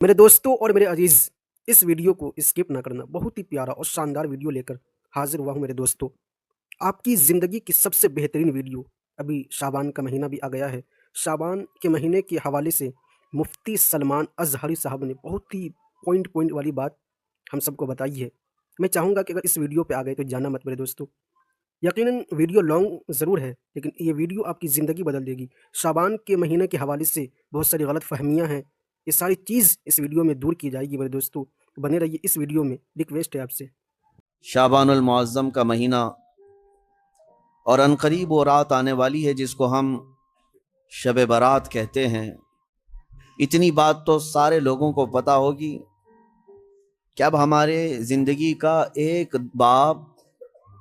میرے دوستوں اور میرے عزیز، اس ویڈیو کو اسکپ نہ کرنا، بہت ہی پیارا اور شاندار ویڈیو لے کر حاضر ہوا ہوں میرے دوستوں۔ آپ کی زندگی کی سب سے بہترین ویڈیو۔ ابھی شعبان کا مہینہ بھی آ گیا ہے۔ شعبان کے مہینے کے حوالے سے مفتی سلمان اظہری صاحب نے بہت ہی پوائنٹ والی بات ہم سب کو بتائی ہے۔ میں چاہوں گا کہ اگر اس ویڈیو پہ آ گئے تو جانا مت میرے دوستوں۔ یقیناً ویڈیو لانگ ضرور ہے، لیکن یہ ویڈیو آپ کی زندگی بدل دے گی۔ شعبان کے مہینے کے حوالے سے بہت ساری غلط فہمیاں ہیں، یہ ساری چیز اس ویڈیو میں دور کی جائے گی میرے دوستوں۔ بنے رہیے اس ویڈیو میں، ریکویسٹ ہے آپ سے۔ شعبان المعظم کا مہینہ اور عنقریب وہ رات آنے والی ہے جس کو ہم شب برات کہتے ہیں۔ اتنی بات تو سارے لوگوں کو پتہ ہوگی کہ اب ہمارے زندگی کا ایک باب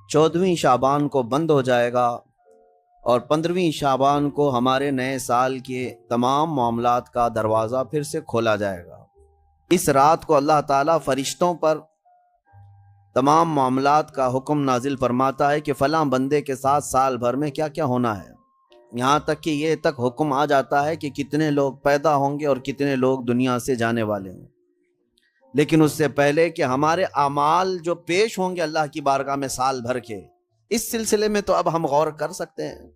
14ویں شعبان کو بند ہو جائے گا اور 15ویں شعبان کو ہمارے نئے سال کے تمام معاملات کا دروازہ پھر سے کھولا جائے گا۔ اس رات کو اللہ تعالیٰ فرشتوں پر تمام معاملات کا حکم نازل فرماتا ہے کہ فلاں بندے کے ساتھ سال بھر میں کیا کیا ہونا ہے۔ یہاں تک کہ یہ تک حکم آ جاتا ہے کہ کتنے لوگ پیدا ہوں گے اور کتنے لوگ دنیا سے جانے والے ہیں۔ لیکن اس سے پہلے کہ ہمارے اعمال جو پیش ہوں گے اللہ کی بارگاہ میں سال بھر کے، اس سلسلے میں تو اب ہم غور کر سکتے ہیں۔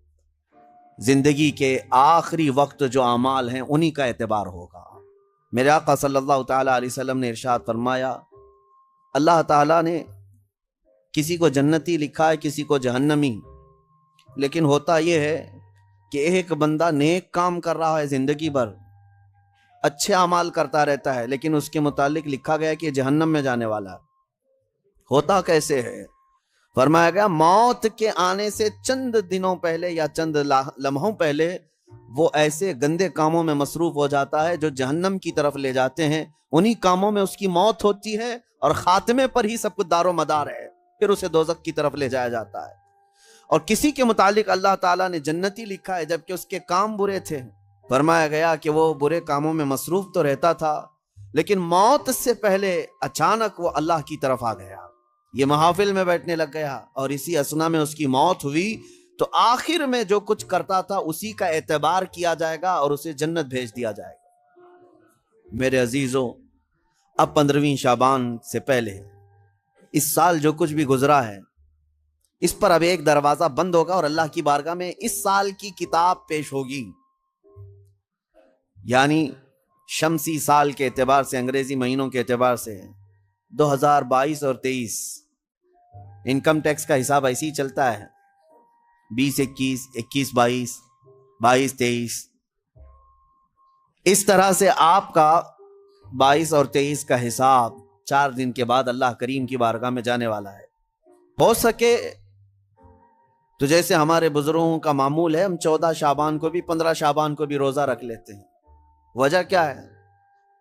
زندگی کے آخری وقت جو اعمال ہیں انہی کا اعتبار ہوگا۔ میرے آقا صلی اللہ تعالیٰ علیہ وسلم نے ارشاد فرمایا، اللہ تعالیٰ نے کسی کو جنتی لکھا ہے، کسی کو جہنمی، لیکن ہوتا یہ ہے کہ ایک بندہ نیک کام کر رہا ہے زندگی بھر، اچھے اعمال کرتا رہتا ہے، لیکن اس کے متعلق لکھا گیا کہ جہنم میں جانے والا ہے۔ ہوتا کیسے ہے؟ فرمایا گیا موت کے آنے سے چند دنوں پہلے یا چند لمحوں پہلے وہ ایسے گندے کاموں میں مصروف ہو جاتا ہے جو جہنم کی طرف لے جاتے ہیں، انہی کاموں میں اس کی موت ہوتی ہے اور خاتمے پر ہی سب کچھ دار و مدار ہے، پھر اسے دوزخ کی طرف لے جایا جاتا ہے۔ اور کسی کے متعلق اللہ تعالیٰ نے جنتی لکھا ہے جبکہ اس کے کام برے تھے۔ فرمایا گیا کہ وہ برے کاموں میں مصروف تو رہتا تھا، لیکن موت سے پہلے اچانک وہ اللہ کی طرف آ گیا، یہ محافل میں بیٹھنے لگ گیا، اور اسی اثنا میں اس کی موت ہوئی تو آخر میں جو کچھ کرتا تھا اسی کا اعتبار کیا جائے گا اور اسے جنت بھیج دیا جائے گا۔ میرے عزیزوں، اب 15ویں شعبان سے پہلے اس سال جو کچھ بھی گزرا ہے اس پر اب ایک دروازہ بند ہوگا اور اللہ کی بارگاہ میں اس سال کی کتاب پیش ہوگی، یعنی شمسی سال کے اعتبار سے، انگریزی مہینوں کے اعتبار سے 2022 اور 23 انکم ٹیکس کا حساب ایسے ہی چلتا ہے، 20-21 21-22 22-23، اس طرح سے آپ کا 22 اور 23 کا حساب 4 دن کے بعد اللہ کریم کی بارگاہ میں جانے والا ہے۔ ہو سکے تو جیسے ہمارے بزرگوں کا معمول ہے، ہم 14 شعبان کو بھی 15 شعبان کو بھی روزہ رکھ لیتے ہیں۔ وجہ کیا ہے؟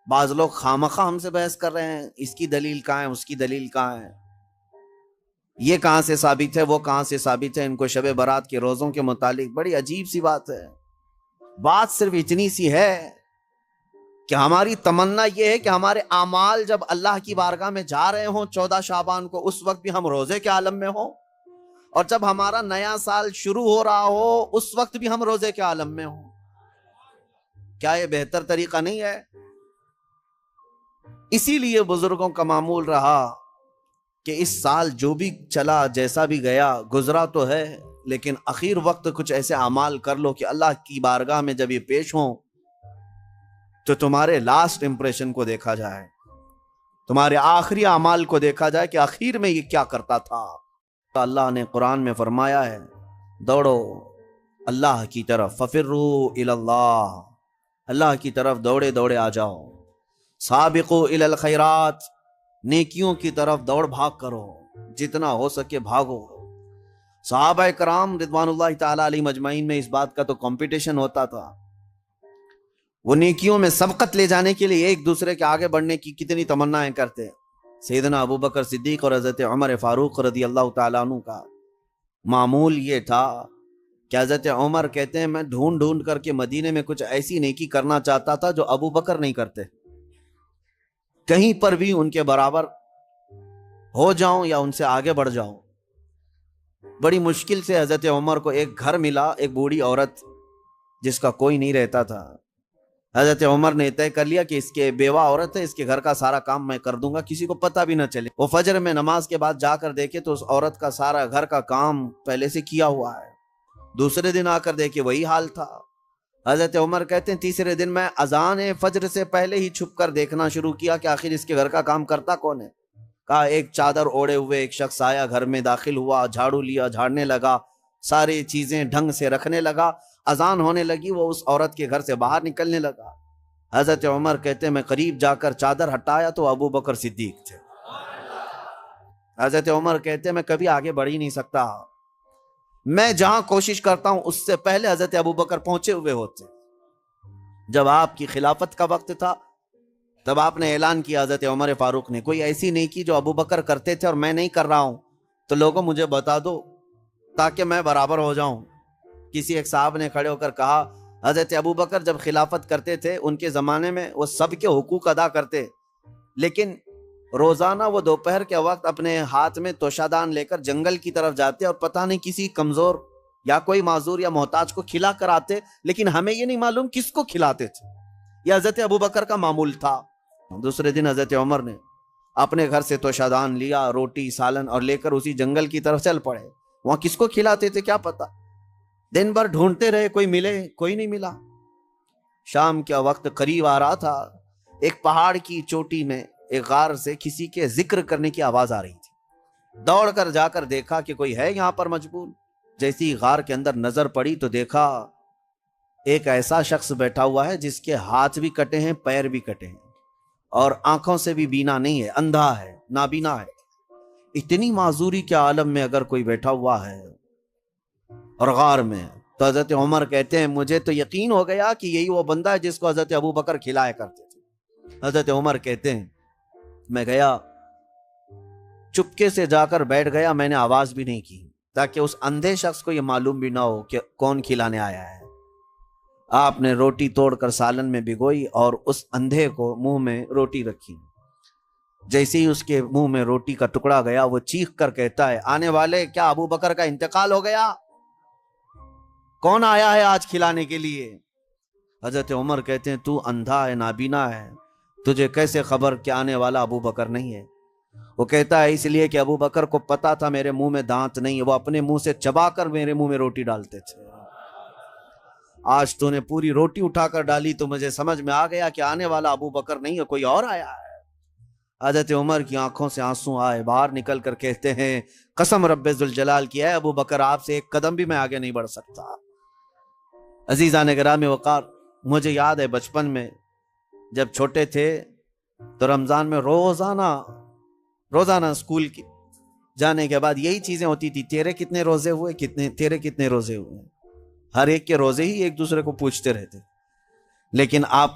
بعض لوگ خامخواہ ہم سے بحث کر رہے ہیں، اس کی دلیل کہاں ہے، اس کی دلیل کہاں ہے، یہ کہاں سے ثابت ہے، وہ کہاں سے ثابت ہے۔ ان کو شب برات کے روزوں کے متعلق بڑی عجیب سی بات ہے۔ بات صرف اتنی سی ہے کہ ہماری تمنا یہ ہے کہ ہمارے اعمال جب اللہ کی بارگاہ میں جا رہے ہوں 14 شعبان کو، اس وقت بھی ہم روزے کے عالم میں ہوں، اور جب ہمارا نیا سال شروع ہو رہا ہو اس وقت بھی ہم روزے کے عالم میں ہوں۔ کیا یہ بہتر طریقہ نہیں ہے؟ اسی لیے بزرگوں کا معمول رہا کہ اس سال جو بھی چلا، جیسا بھی گیا، گزرا تو ہے، لیکن اخیر وقت کچھ ایسے اعمال کر لو کہ اللہ کی بارگاہ میں جب یہ پیش ہوں تو تمہارے لاسٹ امپریشن کو دیکھا جائے، تمہارے آخری اعمال کو دیکھا جائے کہ آخر میں یہ کیا کرتا تھا۔ اللہ نے قرآن میں فرمایا ہے، دوڑو اللہ کی طرف، ففروا الی اللہ، اللہ کی طرف دوڑے دوڑے آ جاؤ، سابقوا الی الخیرات، نیکیوں کی طرف دوڑ بھاگ کرو، جتنا ہو سکے بھاگو۔ صحابہ کرام رضوان اللہ تعالیٰ علیہ مجمعین میں اس بات کا تو کمپٹیشن ہوتا تھا، وہ نیکیوں میں سبقت لے جانے کے لیے ایک دوسرے کے آگے بڑھنے کی کتنی تمنائیں کرتے۔ سیدنا ابو بکر صدیق اور حضرت عمر فاروق رضی اللہ تعالیٰ عنہ کا معمول یہ تھا کہ حضرت عمر کہتے ہیں میں ڈھونڈ ڈھونڈ کر کے مدینے میں کچھ ایسی نیکی کرنا چاہتا تھا جو ابو بکر نہیں کرتے، کہیں پر بھی ان کے برابر ہو جاؤں یا ان سے آگے بڑھ جاؤں۔ بڑی مشکل سے حضرت عمر کو ایک گھر ملا، ایک بوڑھی عورت جس کا کوئی نہیں رہتا تھا، حضرت عمر نے طے کر لیا کہ اس کے بیوہ عورت ہے، اس کے گھر کا سارا کام میں کر دوں گا، کسی کو پتہ بھی نہ چلے۔ وہ فجر میں نماز کے بعد جا کر دیکھے تو اس عورت کا سارا گھر کا کام پہلے سے کیا ہوا ہے۔ دوسرے دن آ کر دیکھے وہی حال تھا۔ حضرت عمر کہتے ہیں تیسرے دن میں اذان فجر سے پہلے ہی چھپ کر دیکھنا شروع کیا کہ آخر اس کے گھر کا کام کرتا کون ہے۔ کہا ایک چادر اوڑے ہوئے ایک شخص آیا، گھر میں داخل ہوا، جھاڑو لیا، جھاڑنے لگا، ساری چیزیں ڈھنگ سے رکھنے لگا۔ اذان ہونے لگی، وہ اس عورت کے گھر سے باہر نکلنے لگا۔ حضرت عمر کہتے ہیں میں قریب جا کر چادر ہٹایا تو ابو بکر صدیق تھے۔ حضرت عمر کہتے ہیں میں کبھی آگے بڑھ ہی نہیں سکتا، میں جہاں کوشش کرتا ہوں اس سے پہلے حضرت ابو بکر پہنچے ہوئے ہوتے۔ جب آپ کی خلافت کا وقت تھا تب آپ نے اعلان کیا، حضرت عمر فاروق نے، کوئی ایسی نیکی جو ابو بکر کرتے تھے اور میں نہیں کر رہا ہوں تو لوگوں مجھے بتا دو تاکہ میں برابر ہو جاؤں۔ کسی ایک صاحب نے کھڑے ہو کر کہا حضرت ابو بکر جب خلافت کرتے تھے ان کے زمانے میں وہ سب کے حقوق ادا کرتے، لیکن روزانہ وہ دوپہر کے وقت اپنے ہاتھ میں توشادان لے کر جنگل کی طرف جاتے اور پتہ نہیں کسی کمزور یا کوئی معذور یا محتاج کو کھلا کر آتے، لیکن ہمیں یہ نہیں معلوم کس کو کھلاتے تھے۔ یہ حضرت ابو بکر کا معمول تھا۔ دوسرے دن حضرت عمر نے اپنے گھر سے توشادان لیا، روٹی سالن، اور لے کر اسی جنگل کی طرف چل پڑے۔ وہاں کس کو کھلاتے تھے کیا پتا، دن بھر ڈھونڈتے رہے، کوئی ملے، کوئی نہیں ملا۔ شام کا وقت قریب آ رہا تھا، ایک پہاڑ کی چوٹی میں ایک غار سے کسی کے ذکر کرنے کی آواز آ رہی تھی۔ دوڑ کر جا کر دیکھا کہ کوئی ہے یہاں پر مجبور۔ جیسی غار کے اندر نظر پڑی تو دیکھا ایک ایسا شخص بیٹھا ہوا ہے جس کے ہاتھ بھی کٹے ہیں، پیر بھی کٹے ہیں، اور آنکھوں سے بھی بینا نہیں ہے، اندھا ہے، نابینا ہے۔ اتنی معذوری کے عالم میں اگر کوئی بیٹھا ہوا ہے اور غار میں، تو حضرت عمر کہتے ہیں مجھے تو یقین ہو گیا کہ یہی وہ بندہ ہے جس کو حضرت ابو بکر کھلایا کرتے تھے۔ حضرت عمر کہتے ہیں میں گیا، چپکے سے جا کر بیٹھ گیا، میں نے آواز بھی نہیں کی تاکہ اس اندھے شخص کو یہ معلوم بھی نہ ہو کہ کون کھلانے آیا ہے۔ آپ نے روٹی توڑ کر سالن میں بھگوئی اور اس اندھے کو منہ میں روٹی رکھی۔ جیسے ہی اس کے منہ میں روٹی کا ٹکڑا گیا وہ چیخ کر کہتا ہے آنے والے، کیا ابو بکر کا انتقال ہو گیا؟ کون آیا ہے آج کھلانے کے لیے؟ حضرت عمر کہتے ہیں تو اندھا ہے، نابینا ہے، تجھے کیسے خبر کہ آنے والا ابو بکر نہیں ہے؟ وہ کہتا ہے اس لیے کہ ابو بکر کو پتا تھا میرے منہ میں دانت نہیں ہے، وہ اپنے منہ سے چبا کر میرے منہ میں روٹی ڈالتے تھے۔ آج تو نے پوری روٹی اٹھا کر ڈالی تو مجھے سمجھ میں آ گیا کہ آنے والا ابو بکر نہیں ہے، کوئی اور آیا ہے۔ حضرت عمر کی آنکھوں سے آنسو آئے، باہر نکل کر کہتے ہیں قسم رب ذوالجلال کی ہے ابو بکر آپ سے ایک قدم بھی میں آگے نہیں بڑھ سکتا۔ عزیزان گرامی وقار، مجھے یاد ہے بچپن میں جب چھوٹے تھے تو رمضان میں روزانہ اسکول کی جانے کے بعد یہی چیزیں ہوتی تھی، تیرے کتنے روزے ہوئے، تیرے کتنے روزے ہوئے۔ ہر ایک کے روزے ہی ایک دوسرے کو پوچھتے رہتے۔ لیکن آپ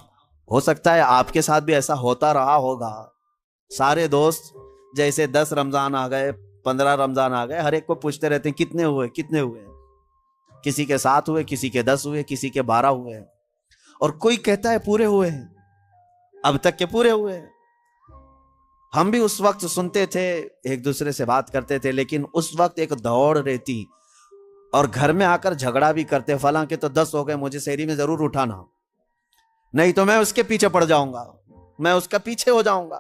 ہو سکتا ہے آپ کے ساتھ بھی ایسا ہوتا رہا ہوگا، سارے دوست جیسے 10 رمضان آ گئے، 15 رمضان آ گئے، ہر ایک کو پوچھتے رہتے ہیں کتنے ہوئے کتنے ہوئے۔ کسی کے 7 ہوئے، کسی کے 10 ہوئے، کسی کے 12 ہوئے، اور کوئی کہتا ہے پورے ہوئے ہیں، اب تک کے پورے ہوئے ہیں۔ ہم بھی اس وقت سنتے تھے، ایک دوسرے سے بات کرتے تھے، لیکن اس وقت ایک دوڑ رہتی اور گھر میں آ کر جھگڑا بھی کرتے، فلاں کے تو 10 ہو گئے، مجھے سحری میں ضرور اٹھانا، نہیں تو میں اس کے پیچھے پڑ جاؤں گا، میں اس کا پیچھے ہو جاؤں گا۔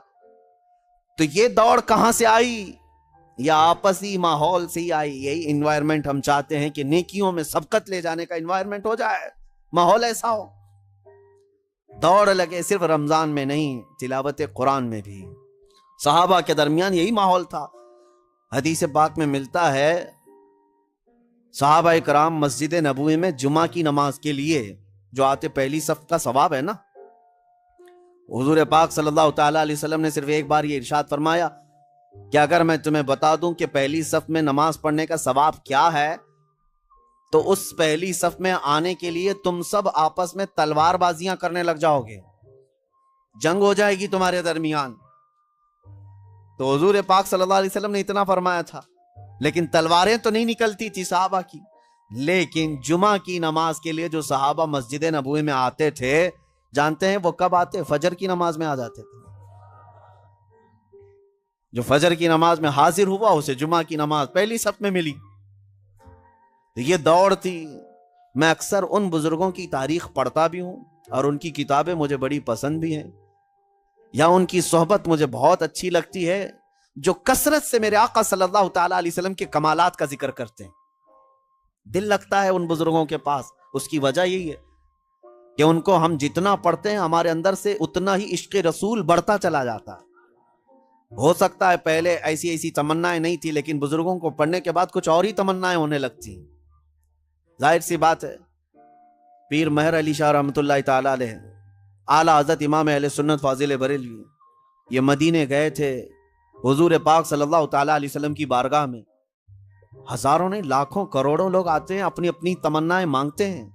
تو یہ دوڑ کہاں سے آئی؟ یا آپسی ماحول سے ہی آئی۔ یہی انوائرمنٹ ہم چاہتے ہیں کہ نیکیوں میں سبقت لے جانے کا انوائرمنٹ ہو جائے، ماحول ایسا ہو، دوڑ لگے، صرف رمضان میں نہیں، تلاوت قرآن میں بھی۔ صحابہ کے درمیان یہی ماحول تھا۔ حدیث پاک میں ملتا ہے صحابہ کرام مسجد نبوی میں جمعہ کی نماز کے لیے جو آتے، پہلی صف کا ثواب ہے نا، حضور پاک صلی اللہ تعالی علیہ وسلم نے صرف ایک بار یہ ارشاد فرمایا کہ اگر میں تمہیں بتا دوں کہ پہلی صف میں نماز پڑھنے کا ثواب کیا ہے تو اس پہلی صف میں آنے کے لیے تم سب آپس میں تلوار بازیاں کرنے لگ جاؤ گے، جنگ ہو جائے گی تمہارے درمیان۔ تو حضور پاک صلی اللہ علیہ وسلم نے اتنا فرمایا تھا، لیکن تلواریں تو نہیں نکلتی تھی صحابہ کی۔ لیکن جمعہ کی نماز کے لیے جو صحابہ مسجد نبوی میں آتے تھے، جانتے ہیں وہ کب آتے؟ فجر کی نماز میں آ جاتے تھے۔ جو فجر کی نماز میں حاضر ہوا اسے جمعہ کی نماز پہلی صف میں ملی۔ یہ دوڑ تھی۔ میں اکثر ان بزرگوں کی تاریخ پڑھتا بھی ہوں اور ان کی کتابیں مجھے بڑی پسند بھی ہیں، یا ان کی صحبت مجھے بہت اچھی لگتی ہے، جو کثرت سے میرے آقا صلی اللہ تعالیٰ علیہ وسلم کے کمالات کا ذکر کرتے ہیں۔ دل لگتا ہے ان بزرگوں کے پاس۔ اس کی وجہ یہی ہے کہ ان کو ہم جتنا پڑھتے ہیں ہمارے اندر سے اتنا ہی عشق رسول بڑھتا چلا جاتا ہے۔ ہو سکتا ہے پہلے ایسی تمنائیں نہیں تھی، لیکن بزرگوں کو پڑھنے کے بعد کچھ اور ہی تمنائیں ہونے لگتی ہیں۔ ظاہر سی بات ہے، پیر مہر علی شاہ رحمۃ اللہ تعالی علیہ، اعلیٰ حضرت امام اہل سنت فاضل بریلوی، یہ مدینے گئے تھے حضور پاک صلی اللہ تعالیٰ علیہ وسلم کی بارگاہ میں۔ ہزاروں نہیں، لاکھوں کروڑوں لوگ آتے ہیں، اپنی اپنی تمنائیں مانگتے ہیں۔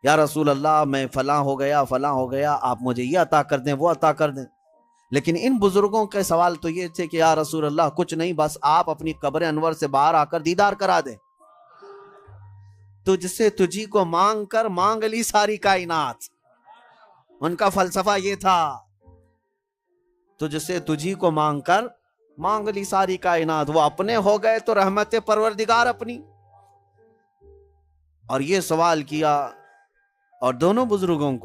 یا رسول اللہ میں فلاں ہو گیا، آپ مجھے یہ عطا کر دیں، وہ عطا کر دیں۔ لیکن ان بزرگوں کے سوال تو یہ تھے کہ یا رسول اللہ کچھ نہیں، بس آپ اپنی قبر انور سے باہر آ کر دیدار کرا دیں۔ تجھ سے تجھی کو مانگ کر مانگ لی ساری کائنات، ان کا فلسفہ یہ تھا، تجھ سے تجھی کو مانگ کر مانگ لی ساری کائنات۔ وہ اپنے ہو گئے تو رحمت پروردگار اپنی۔ اور یہ سوال کیا، اور دونوں بزرگوں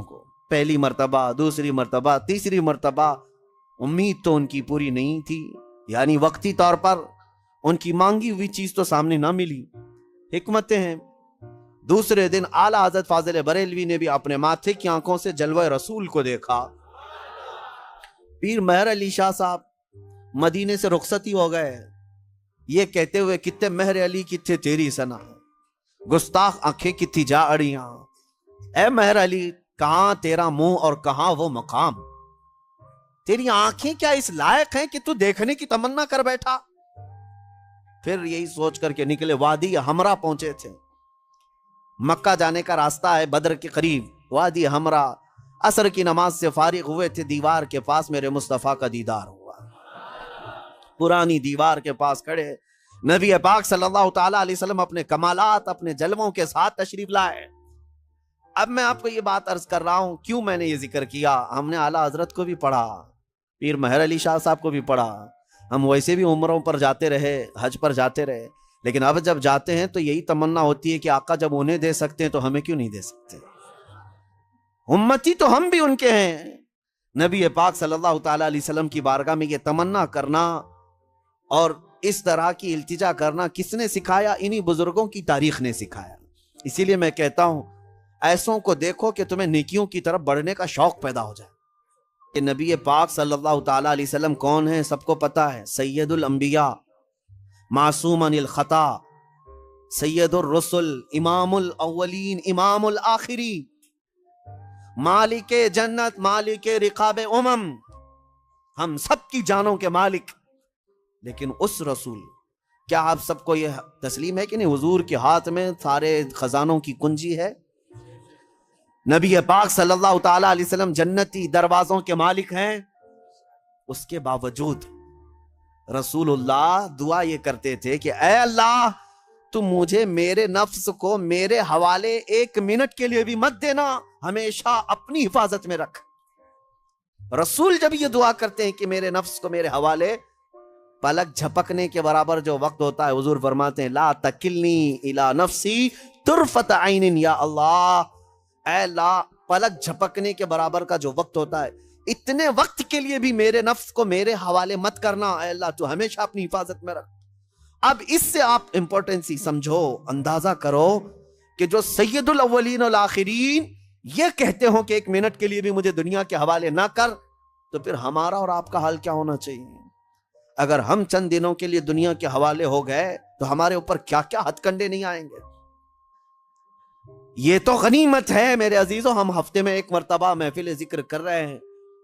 کو پہلی مرتبہ، دوسری مرتبہ، تیسری مرتبہ امید تو ان کی پوری نہیں تھی، یعنی وقتی طور پر ان کی مانگی ہوئی چیز تو سامنے نہ ملی۔ حکمتیں ہیں۔ دوسرے دن اعلیٰ حضرت فاضل بریلوی نے بھی اپنے ماتھے کی آنکھوں سے جلوہ رسول کو دیکھا۔ پیر مہر علی شاہ صاحب مدینے سے رخصتی ہو گئے، یہ کہتے ہوئے کتے مہر علی کتے تیری سنا، گستاخ آنکھیں کتھی جا اڑیاں۔ اے مہر علی، کہاں تیرا منہ اور کہاں وہ مقام؟ تیری آنکھیں کیا اس لائق ہیں کہ تو دیکھنے کی تمنا کر بیٹھا؟ پھر یہی سوچ کر کے نکلے، وادی ہمراہ پہنچے تھے۔ مکہ جانے کا راستہ ہے بدر کے قریب، وادی ہمراہ۔ عصر کی نماز سے فارغ ہوئے تھے، دیوار کے پاس میرے مصطفیٰ کا دیدار ہوا۔ پرانی دیوار کے پاس کھڑے نبی پاک صلی اللہ تعالیٰ علیہ وسلم اپنے کمالات، اپنے جلووں کے ساتھ تشریف لائے۔ اب میں آپ کو یہ بات عرض کر رہا ہوں، کیوں میں نے یہ ذکر کیا؟ ہم نے اعلیٰ حضرت کو بھی پڑھا، پیر مہر علی شاہ صاحب کو بھی پڑھا، ہم ویسے بھی عمروں پر جاتے رہے، حج پر جاتے رہے، لیکن اب جب جاتے ہیں تو یہی تمنا ہوتی ہے کہ آقا جب انہیں دے سکتے ہیں تو ہمیں کیوں نہیں دے سکتے؟ امتی تو ہم بھی ان کے ہیں۔ نبی پاک صلی اللہ تعالیٰ علیہ وسلم کی بارگاہ میں یہ تمنا کرنا اور اس طرح کی التجا کرنا کس نے سکھایا؟ انہی بزرگوں کی تاریخ نے سکھایا۔ اسی لیے میں کہتا ہوں، ایسوں کو دیکھو کہ تمہیں نیکیوں کی طرف بڑھنے کا شوق پیدا ہو جائے۔ کہ نبی پاک صلی اللہ تعالیٰ علیہ وسلم کون ہے سب کو پتا ہے، سید الانبیاء، معصوم عن الخطا، سید الرسل، امام الاولین، امام الآخرین، مالک جنت، مالک رقاب امم، ہم سب کی جانوں کے مالک۔ لیکن اس رسول، کیا آپ سب کو یہ تسلیم ہے کہ نہیں حضور کے ہاتھ میں سارے خزانوں کی کنجی ہے؟ نبی پاک صلی اللہ تعالیٰ علیہ وسلم جنتی دروازوں کے مالک ہیں، اس کے باوجود رسول اللہ دعا یہ کرتے تھے کہ اے اللہ، تو مجھے میرے نفس کو میرے حوالے ایک منٹ کے لیے بھی مت دینا، ہمیشہ اپنی حفاظت میں رکھ۔ رسول جب یہ دعا کرتے ہیں کہ میرے نفس کو میرے حوالے، پلک جھپکنے کے برابر جو وقت ہوتا ہے، حضور فرماتے ہیں لا تکلنی الی نفسی طرفت عین، یا اللہ، اے اللہ، پلک جھپکنے کے برابر کا جو وقت ہوتا ہے، اتنے وقت کے لیے بھی میرے نفس کو میرے حوالے مت کرنا، اے اللہ تو ہمیشہ اپنی حفاظت میں رکھ۔ اب اس سے آپ امپورٹنسی سمجھو، اندازہ کرو کہ جو سید الاولین والآخرین یہ کہتے ہوں کہ ایک منٹ کے لیے بھی مجھے دنیا کے حوالے نہ کر، تو پھر ہمارا اور آپ کا حال کیا ہونا چاہیے؟ اگر ہم چند دنوں کے لیے دنیا کے حوالے ہو گئے تو ہمارے اوپر کیا کیا ہتھ کنڈے نہیں آئیں گے۔ یہ تو غنیمت ہے میرے عزیزوں، ہم ہفتے میں ایک مرتبہ محفل ذکر کر رہے ہیں،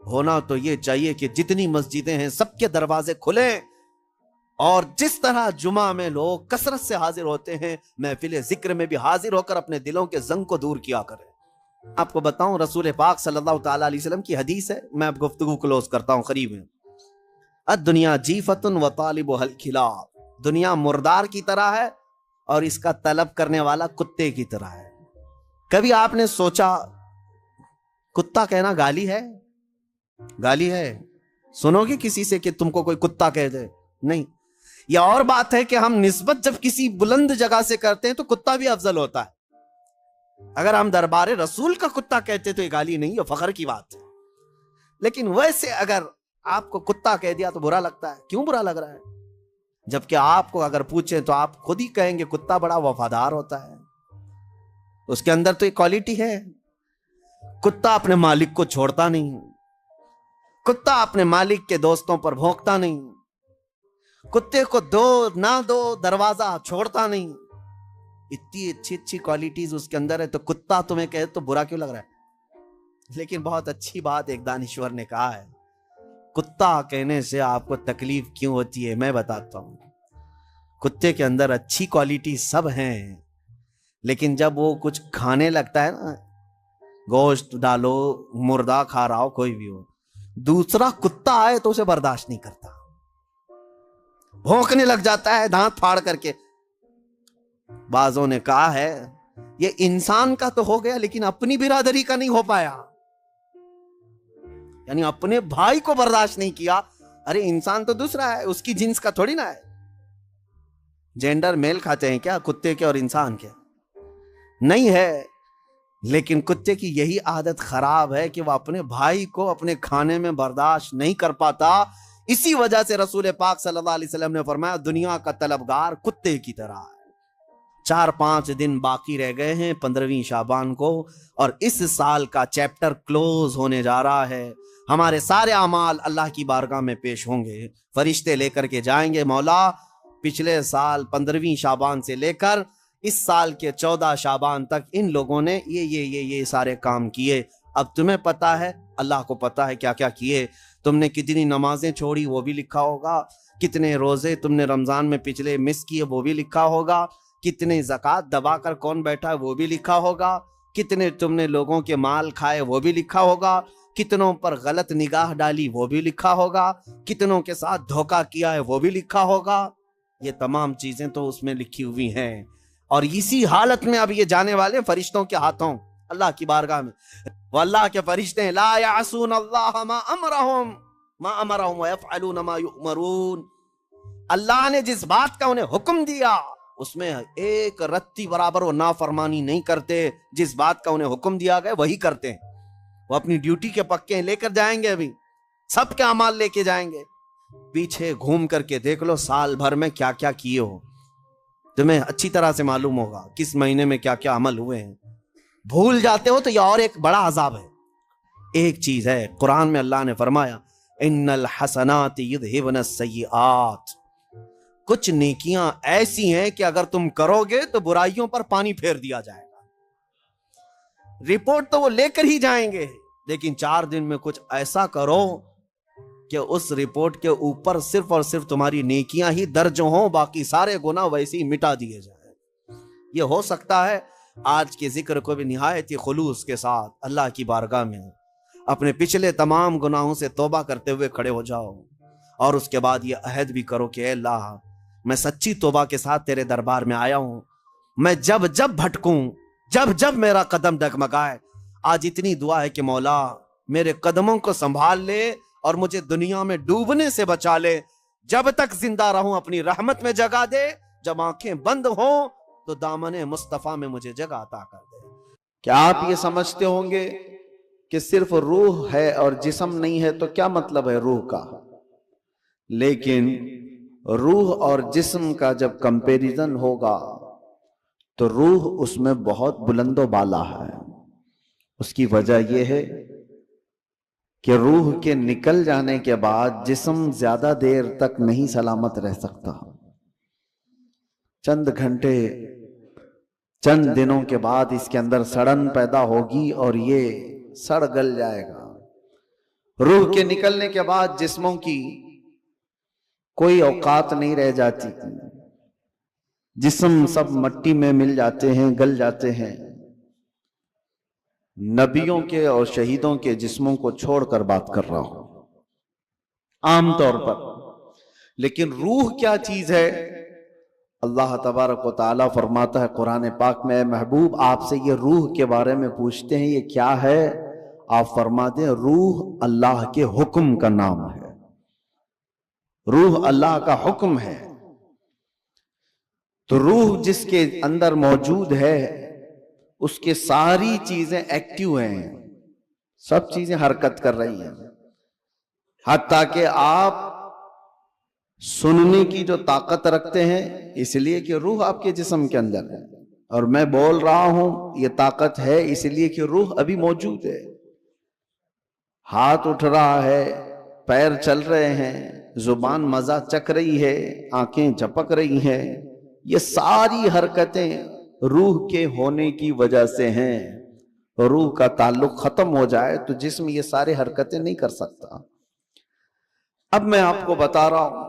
ہونا تو یہ چاہیے کہ جتنی مسجدیں ہیں سب کے دروازے کھلیں، اور جس طرح جمعہ میں لوگ کثرت سے حاضر ہوتے ہیں، محفل ذکر میں بھی حاضر ہو کر اپنے دلوں کے زنگ کو دور کیا کریں۔ آپ کو بتاؤں، رسول پاک صلی اللہ تعالیٰ علیہ وسلم کی حدیث ہے، میں اب گفتگو کلوز کرتا ہوں قریب میں۔ الدنیا جیفت و طالبها الکلاب، دنیا مردار کی طرح ہے اور اس کا طلب کرنے والا کتے کی طرح ہے۔ کبھی آپ نے سوچا کتا کہنا گالی ہے؟ گالی ہے؟ سنو گے کسی سے کہ تم کو کوئی کتا کہہ دے؟ نہیں۔ یہ اور بات ہے کہ ہم نسبت جب کسی بلند جگہ سے کرتے ہیں تو کتا بھی افضل ہوتا ہے، اگر ہم دربار رسول کا کتا کہتے تو یہ گالی نہیں، یہ فخر کی بات ہے، لیکن ویسے اگر آپ کو کتا کہہ دیا تو برا لگتا ہے. کیوں برا لگ رہا ہے؟ جبکہ آپ کو اگر پوچھیں تو آپ خود ہی کہیں گے کتا بڑا وفادار ہوتا ہے، اس کے اندر تو ایک کوالٹی ہے. کتا اپنے مالک کو چھوڑتا نہیں، کتا اپنے مالک کے دوستوں پر بھونکتا نہیں، کتے کو دو نہ دو دروازہ چھوڑتا نہیں. اتنی اچھی اچھی کوالٹیز اس کے اندر ہے، تو کتا تمہیں کہے تو برا کیوں لگ رہا ہے؟ لیکن بہت اچھی بات ایک دانشور نے کہا ہے، کتا کہنے سے آپ کو تکلیف کیوں ہوتی ہے؟ میں بتاتا ہوں. کتے کے اندر اچھی کوالٹی سب ہیں، لیکن جب وہ کچھ کھانے لگتا ہے نا، گوشت ڈالو، مردہ کھا رہا ہو، کوئی بھی ہو، دوسرا کتا آئے تو اسے برداشت نہیں کرتا، بھونکنے لگ جاتا ہے دانت پھاڑ کر کے. بعضوں نے کہا ہے یہ انسان کا تو ہو گیا لیکن اپنی برادری کا نہیں ہو پایا، یعنی اپنے بھائی کو برداشت نہیں کیا. ارے انسان تو دوسرا ہے، اس کی جنس کا تھوڑی نہ ہے. جینڈر میل کھاتے ہیں کیا کتے کے اور انسان کے؟ نہیں ہے. لیکن کتے کی یہی عادت خراب ہے کہ وہ اپنے بھائی کو اپنے کھانے میں برداشت نہیں کر پاتا. اسی وجہ سے رسول پاک صلی اللہ علیہ وسلم نے فرمایا دنیا کا طلبگار کتے کی طرح ہے. 4-5 دن باقی رہ گئے ہیں 15ویں شعبان کو، اور اس سال کا چیپٹر کلوز ہونے جا رہا ہے. ہمارے سارے اعمال اللہ کی بارگاہ میں پیش ہوں گے، فرشتے لے کر کے جائیں گے، مولا پچھلے سال 15ویں شعبان سے لے کر اس سال کے 14 شعبان تک ان لوگوں نے یہ سارے کام کیے. اب تمہیں پتا ہے، اللہ کو پتا ہے کیا کیا کیے. تم نے کتنی نمازیں چھوڑی وہ بھی لکھا ہوگا، کتنے روزے تم نے رمضان میں پچھلے مس کیے وہ بھی لکھا ہوگا، کتنے زکوٰۃ دبا کر کون بیٹھا ہے وہ بھی لکھا ہوگا، کتنے تم نے لوگوں کے مال کھائے وہ بھی لکھا ہوگا، کتنوں پر غلط نگاہ ڈالی وہ بھی لکھا ہوگا، کتنوں کے ساتھ دھوکہ کیا ہے وہ بھی لکھا ہوگا. یہ تمام چیزیں تو اس میں لکھی ہوئی ہیں، اور اسی حالت میں اب یہ جانے والے فرشتوں کے ہاتھوں اللہ کی بارگاہ میں. وہ اللہ کے فرشتے ہیں، لا یعصون اللہ ما امرہم ویفعلون ما یؤمرون. اللہ نے جس بات کا انہیں حکم دیا اس میں ایک رتی برابر وہ نافرمانی نہیں کرتے. جس بات کا انہیں حکم دیا گیا وہی کرتے ہیں. وہ اپنی ڈیوٹی کے پکے لے کر جائیں گے، ابھی سب کے اعمال لے کے جائیں گے. پیچھے گھوم کر کے دیکھ لو سال بھر میں کیا کیا کیے ہو، تمہیں اچھی طرح سے معلوم ہوگا کس مہینے میں کیا کیا عمل ہوئے ہیں. بھول جاتے ہو تو یہ اور ایک بڑا عذاب ہے. ایک چیز ہے، قرآن میں اللہ نے فرمایا ان الحسنات یذہبن السیئات. کچھ نیکیاں ایسی ہیں کہ اگر تم کرو گے تو برائیوں پر پانی پھیر دیا جائے گا. رپورٹ تو وہ لے کر ہی جائیں گے، لیکن 4 دن میں کچھ ایسا کرو کہ اس رپورٹ کے اوپر صرف اور صرف تمہاری نیکیاں ہی درج ہوں، باقی سارے گناہ ویسے ہی مٹا دیے جائیں. یہ ہو سکتا ہے آج کے ذکر کو بھی نہایت ہی خلوص کے ساتھ اللہ کی بارگاہ میں اپنے پچھلے تمام گناہوں سے توبہ کرتے ہوئے کھڑے ہو جاؤ، اور اس کے بعد یہ عہد بھی کرو کہ اے اللہ میں سچی توبہ کے ساتھ تیرے دربار میں آیا ہوں. میں جب جب بھٹکوں، جب جب میرا قدم ڈگمگائے، آج اتنی دعا ہے کہ مولا میرے قدموں کو سنبھال لے اور مجھے دنیا میں ڈوبنے سے بچا لے. جب تک زندہ رہوں اپنی رحمت میں جگہ دے، جب آنکھیں بند ہوں تو دامن مصطفیٰ میں مجھے جگہ عطا کر دے. کیا آپ یہ سمجھتے ہوں گے کہ صرف روح ہے اور جسم نہیں ہے؟ تو کیا مطلب ہے روح کا؟ لیکن روح اور جسم کا جب کمپیریزن ہوگا تو روح اس میں بہت بلند و بالا ہے. اس کی وجہ یہ ہے کہ روح کے نکل جانے کے بعد جسم زیادہ دیر تک نہیں سلامت رہ سکتا. چند گھنٹے، چند دنوں کے بعد اس کے اندر سڑن پیدا ہوگی اور یہ سڑ گل جائے گا. روح کے نکلنے کے بعد جسموں کی کوئی اوقات نہیں رہ جاتی، جسم سب مٹی میں مل جاتے ہیں، گل جاتے ہیں. نبیوں کے اور شہیدوں کے جسموں کو چھوڑ کر بات کر رہا ہوں عام طور پر. لیکن روح کیا چیز ہے؟ اللہ تبارک و تعالیٰ فرماتا ہے قرآن پاک میں، اے محبوب آپ سے یہ روح کے بارے میں پوچھتے ہیں یہ کیا ہے؟ آپ فرما دیں روح اللہ کے حکم کا نام ہے. روح اللہ کا حکم ہے. تو روح جس کے اندر موجود ہے اس کے ساری چیزیں ایکٹیو ہیں، سب چیزیں حرکت کر رہی ہیں، حتیٰ کہ آپ سننے کی جو طاقت رکھتے ہیں اس لیے کہ روح آپ کے جسم کے اندر ہے، اور میں بول رہا ہوں یہ طاقت ہے اس لیے کہ روح ابھی موجود ہے۔ ہاتھ اٹھ رہا ہے، پیر چل رہے ہیں، زبان مزہ چکھ رہی ہے، آنکھیں جھپک رہی ہیں، یہ ساری حرکتیں روح کے ہونے کی وجہ سے ہیں۔ روح کا تعلق ختم ہو جائے تو جسم یہ سارے حرکتیں نہیں کر سکتا۔ اب میں آپ کو بتا رہا ہوں،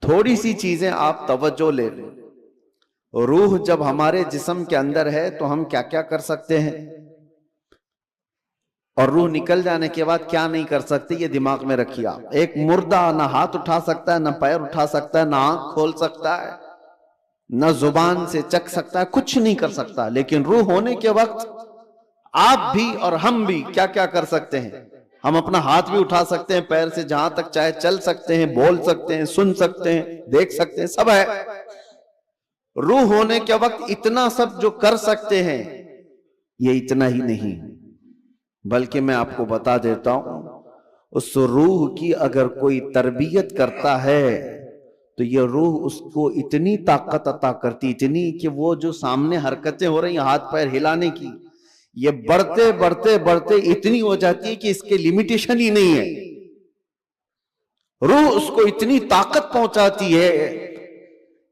تھوڑی سی چیزیں آپ توجہ لے لیں۔ روح جب ہمارے جسم کے اندر ہے تو ہم کیا کیا کر سکتے ہیں، اور روح نکل جانے کے بعد کیا نہیں کر سکتے، یہ دماغ میں رکھیے آپ۔ ایک مردہ نہ ہاتھ اٹھا سکتا ہے، نہ پیر اٹھا سکتا ہے، نہ آنکھ کھول سکتا ہے، نہ زبان سے چکھ سکتا ہے، کچھ نہیں کر سکتا۔ لیکن روح ہونے کے وقت آپ بھی اور ہم بھی کیا کیا کر سکتے ہیں؟ ہم اپنا ہاتھ بھی اٹھا سکتے ہیں، پیر سے جہاں تک چاہے چل سکتے ہیں، بول سکتے ہیں، سن سکتے ہیں، دیکھ سکتے ہیں، سب ہے۔ روح ہونے کے وقت اتنا سب جو کر سکتے ہیں، یہ اتنا ہی نہیں بلکہ میں آپ کو بتا دیتا ہوں، اس روح کی اگر کوئی تربیت کرتا ہے تو یہ روح اس کو اتنی طاقت عطا کرتی، اتنی کہ وہ جو سامنے حرکتیں ہو رہی ہیں ہاتھ پیر ہلانے کی، یہ بڑھتے بڑھتے بڑھتے اتنی ہو جاتی ہے کہ اس کے لیمیٹیشن ہی نہیں ہے۔ روح اس کو اتنی طاقت پہنچاتی ہے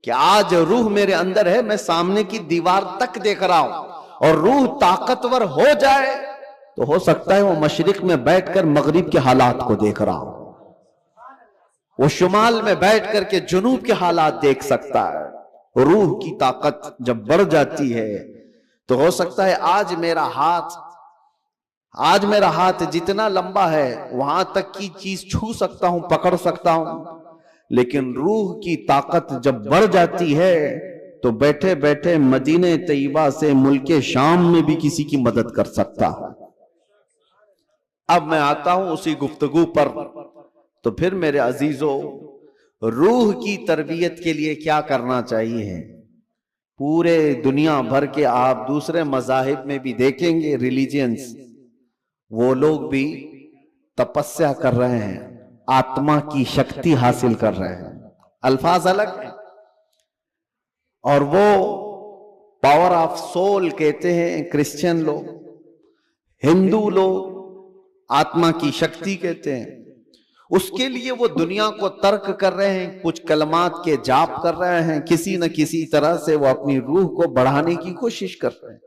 کہ آج روح میرے اندر ہے، میں سامنے کی دیوار تک دیکھ رہا ہوں، اور روح طاقتور ہو جائے تو ہو سکتا ہے وہ مشرق میں بیٹھ کر مغرب کے حالات کو دیکھ رہا ہو، وہ شمال میں بیٹھ کر کے جنوب کے حالات دیکھ سکتا ہے۔ روح کی طاقت جب بڑھ جاتی ہے تو ہو سکتا ہے آج میرا ہاتھ جتنا لمبا ہے وہاں تک کی چیز چھو سکتا ہوں، پکڑ سکتا ہوں، لیکن روح کی طاقت جب بڑھ جاتی ہے تو بیٹھے بیٹھے مدینہ طیبہ سے ملک شام میں بھی کسی کی مدد کر سکتا ہے۔ اب میں آتا ہوں اسی گفتگو پر، تو پھر میرے عزیزوں، روح کی تربیت کے لیے کیا کرنا چاہیے؟ پورے دنیا بھر کے آپ دوسرے مذاہب میں بھی دیکھیں گے، ریلیجنز، وہ لوگ بھی تپسیا کر رہے ہیں، آتما کی شکتی حاصل کر رہے ہیں، الفاظ الگ ہیں، اور وہ پاور آف سول کہتے ہیں کرسچن لوگ، ہندو لوگ آتما کی شکتی کہتے ہیں۔ اس کے لیے وہ دنیا کو ترک کر رہے ہیں، کچھ کلمات کے جاپ کر رہے ہیں، کسی نہ کسی طرح سے وہ اپنی روح کو بڑھانے کی کوشش کر رہے ہیں۔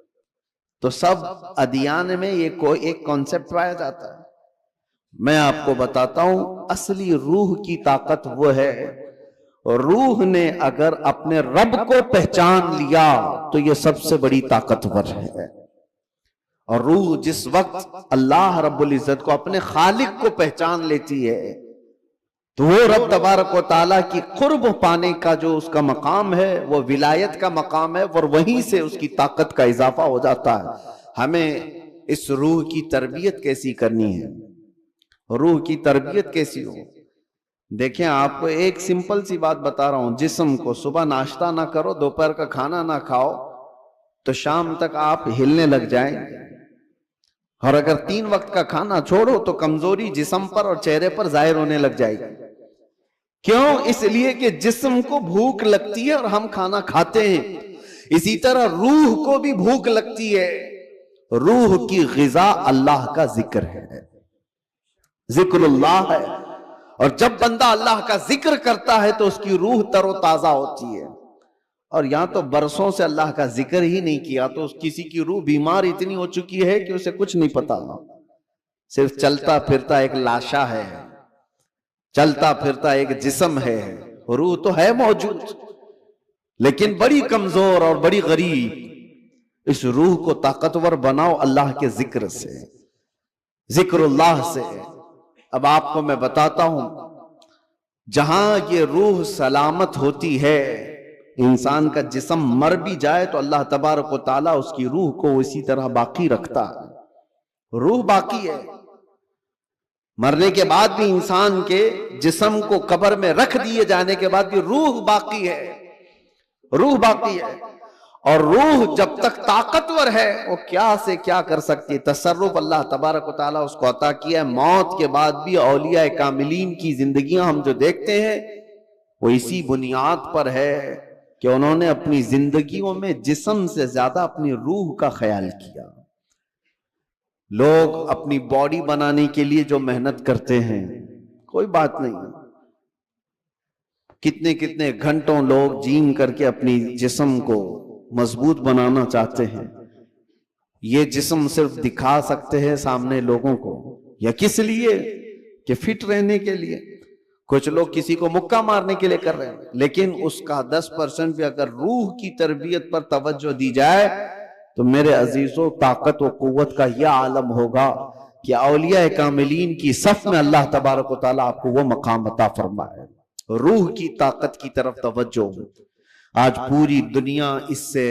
تو سب ادیان میں یہ ایک کانسیپٹ پایا جاتا ہے۔ میں آپ کو بتاتا ہوں اصلی روح کی طاقت وہ ہے، روح نے اگر اپنے رب کو پہچان لیا تو یہ سب سے بڑی طاقتور ہے۔ اور روح جس وقت اللہ رب العزت کو، اپنے خالق کو پہچان لیتی ہے تو وہ رب تبارک و تعالیٰ کی قرب پانے کا جو اس کا مقام ہے وہ ولایت کا مقام ہے، اور وہیں سے اس کی طاقت کا اضافہ ہو جاتا ہے۔ ہمیں اس روح کی تربیت کیسی کرنی ہے، روح کی تربیت کیسی ہو؟ دیکھیں، آپ کو ایک سمپل سی بات بتا رہا ہوں، جسم کو صبح ناشتہ نہ کرو، دوپہر کا کھانا نہ کھاؤ تو شام تک آپ ہلنے لگ جائیں، اور اگر 3 وقت کا کھانا چھوڑو تو کمزوری جسم پر اور چہرے پر ظاہر ہونے لگ جائے گی۔ کیوں؟ اس لیے کہ جسم کو بھوک لگتی ہے اور ہم کھانا کھاتے ہیں، اسی طرح روح کو بھی بھوک لگتی ہے۔ روح کی غذا اللہ کا ذکر ہے، ذکر اللہ ہے، اور جب بندہ اللہ کا ذکر کرتا ہے تو اس کی روح تر و تازہ ہوتی ہے۔ اور یہاں تو برسوں سے اللہ کا ذکر ہی نہیں کیا تو کسی کی روح بیمار اتنی ہو چکی ہے کہ اسے کچھ نہیں پتا، صرف چلتا پھرتا ایک لاشا ہے، چلتا پھرتا ایک جسم ہے، روح تو ہے موجود لیکن بڑی کمزور اور بڑی غریب۔ اس روح کو طاقتور بناؤ اللہ کے ذکر سے، ذکر اللہ سے۔ اب آپ کو میں بتاتا ہوں، جہاں یہ روح سلامت ہوتی ہے، انسان کا جسم مر بھی جائے تو اللہ تبارک و تعالیٰ اس کی روح کو اسی طرح باقی رکھتا ہے، روح باقی ہے۔ مرنے کے بعد بھی انسان کے جسم کو قبر میں رکھ دیے جانے کے بعد بھی روح باقی ہے، روح باقی ہے۔ اور روح جب تک طاقتور ہے وہ کیا سے کیا کر سکتی ہے. تصرف اللہ تبارک و تعالیٰ اس کو عطا کیا ہے. موت کے بعد بھی اولیاء کاملین کی زندگیاں ہم جو دیکھتے ہیں وہ اسی بنیاد پر ہے کہ انہوں نے اپنی زندگیوں میں جسم سے زیادہ اپنی روح کا خیال کیا. لوگ اپنی باڈی بنانے کے لیے جو محنت کرتے ہیں کوئی بات نہیں, کتنے کتنے گھنٹوں لوگ جیم کر کے اپنی جسم کو مضبوط بنانا چاہتے ہیں. یہ جسم صرف دکھا سکتے ہیں سامنے لوگوں کو, یا کس لیے کہ فٹ رہنے کے لیے. کچھ لوگ کسی کو مکہ مارنے کے لیے کر رہے ہیں, لیکن اس کا 10% بھی اگر روح کی تربیت پر توجہ دی جائے تو میرے عزیزوں طاقت و قوت کا یہ عالم ہوگا کہ اولیاء کاملین کی صف میں اللہ تبارک و تعالیٰ آپ کو وہ مقام عطا فرمائے. روح کی طاقت کی طرف توجہ. آج پوری دنیا اس سے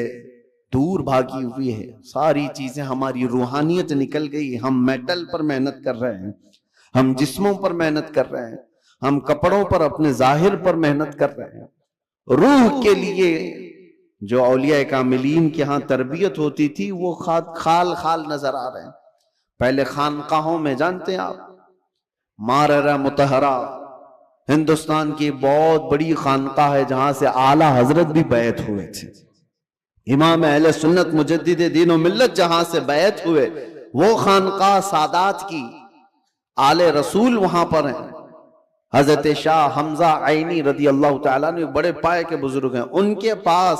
دور بھاگی ہوئی ہے, ساری چیزیں ہماری روحانیت نکل گئی. ہم میٹل پر محنت کر رہے ہیں, ہم جسموں پر محنت کر رہے ہیں, ہم کپڑوں پر اپنے ظاہر پر محنت کر رہے ہیں. روح کے لیے جو اولیاء کاملین کے ہاں تربیت ہوتی تھی وہ خال خال نظر آ رہے ہیں. پہلے خانقاہوں میں جانتے ہیں آپ, ماررہ مطہرہ ہندوستان کی بہت بڑی خانقاہ ہے جہاں سے اعلیٰ حضرت بھی بیعت ہوئے تھے. امام اہل سنت مجدد دین و ملت جہاں سے بیعت ہوئے وہ خانقاہ سادات کی آل رسول وہاں پر ہیں. حضرت شاہ حمزہ عینی رضی اللہ تعالیٰ نے بڑے پائے کے بزرگ ہیں, ان کے پاس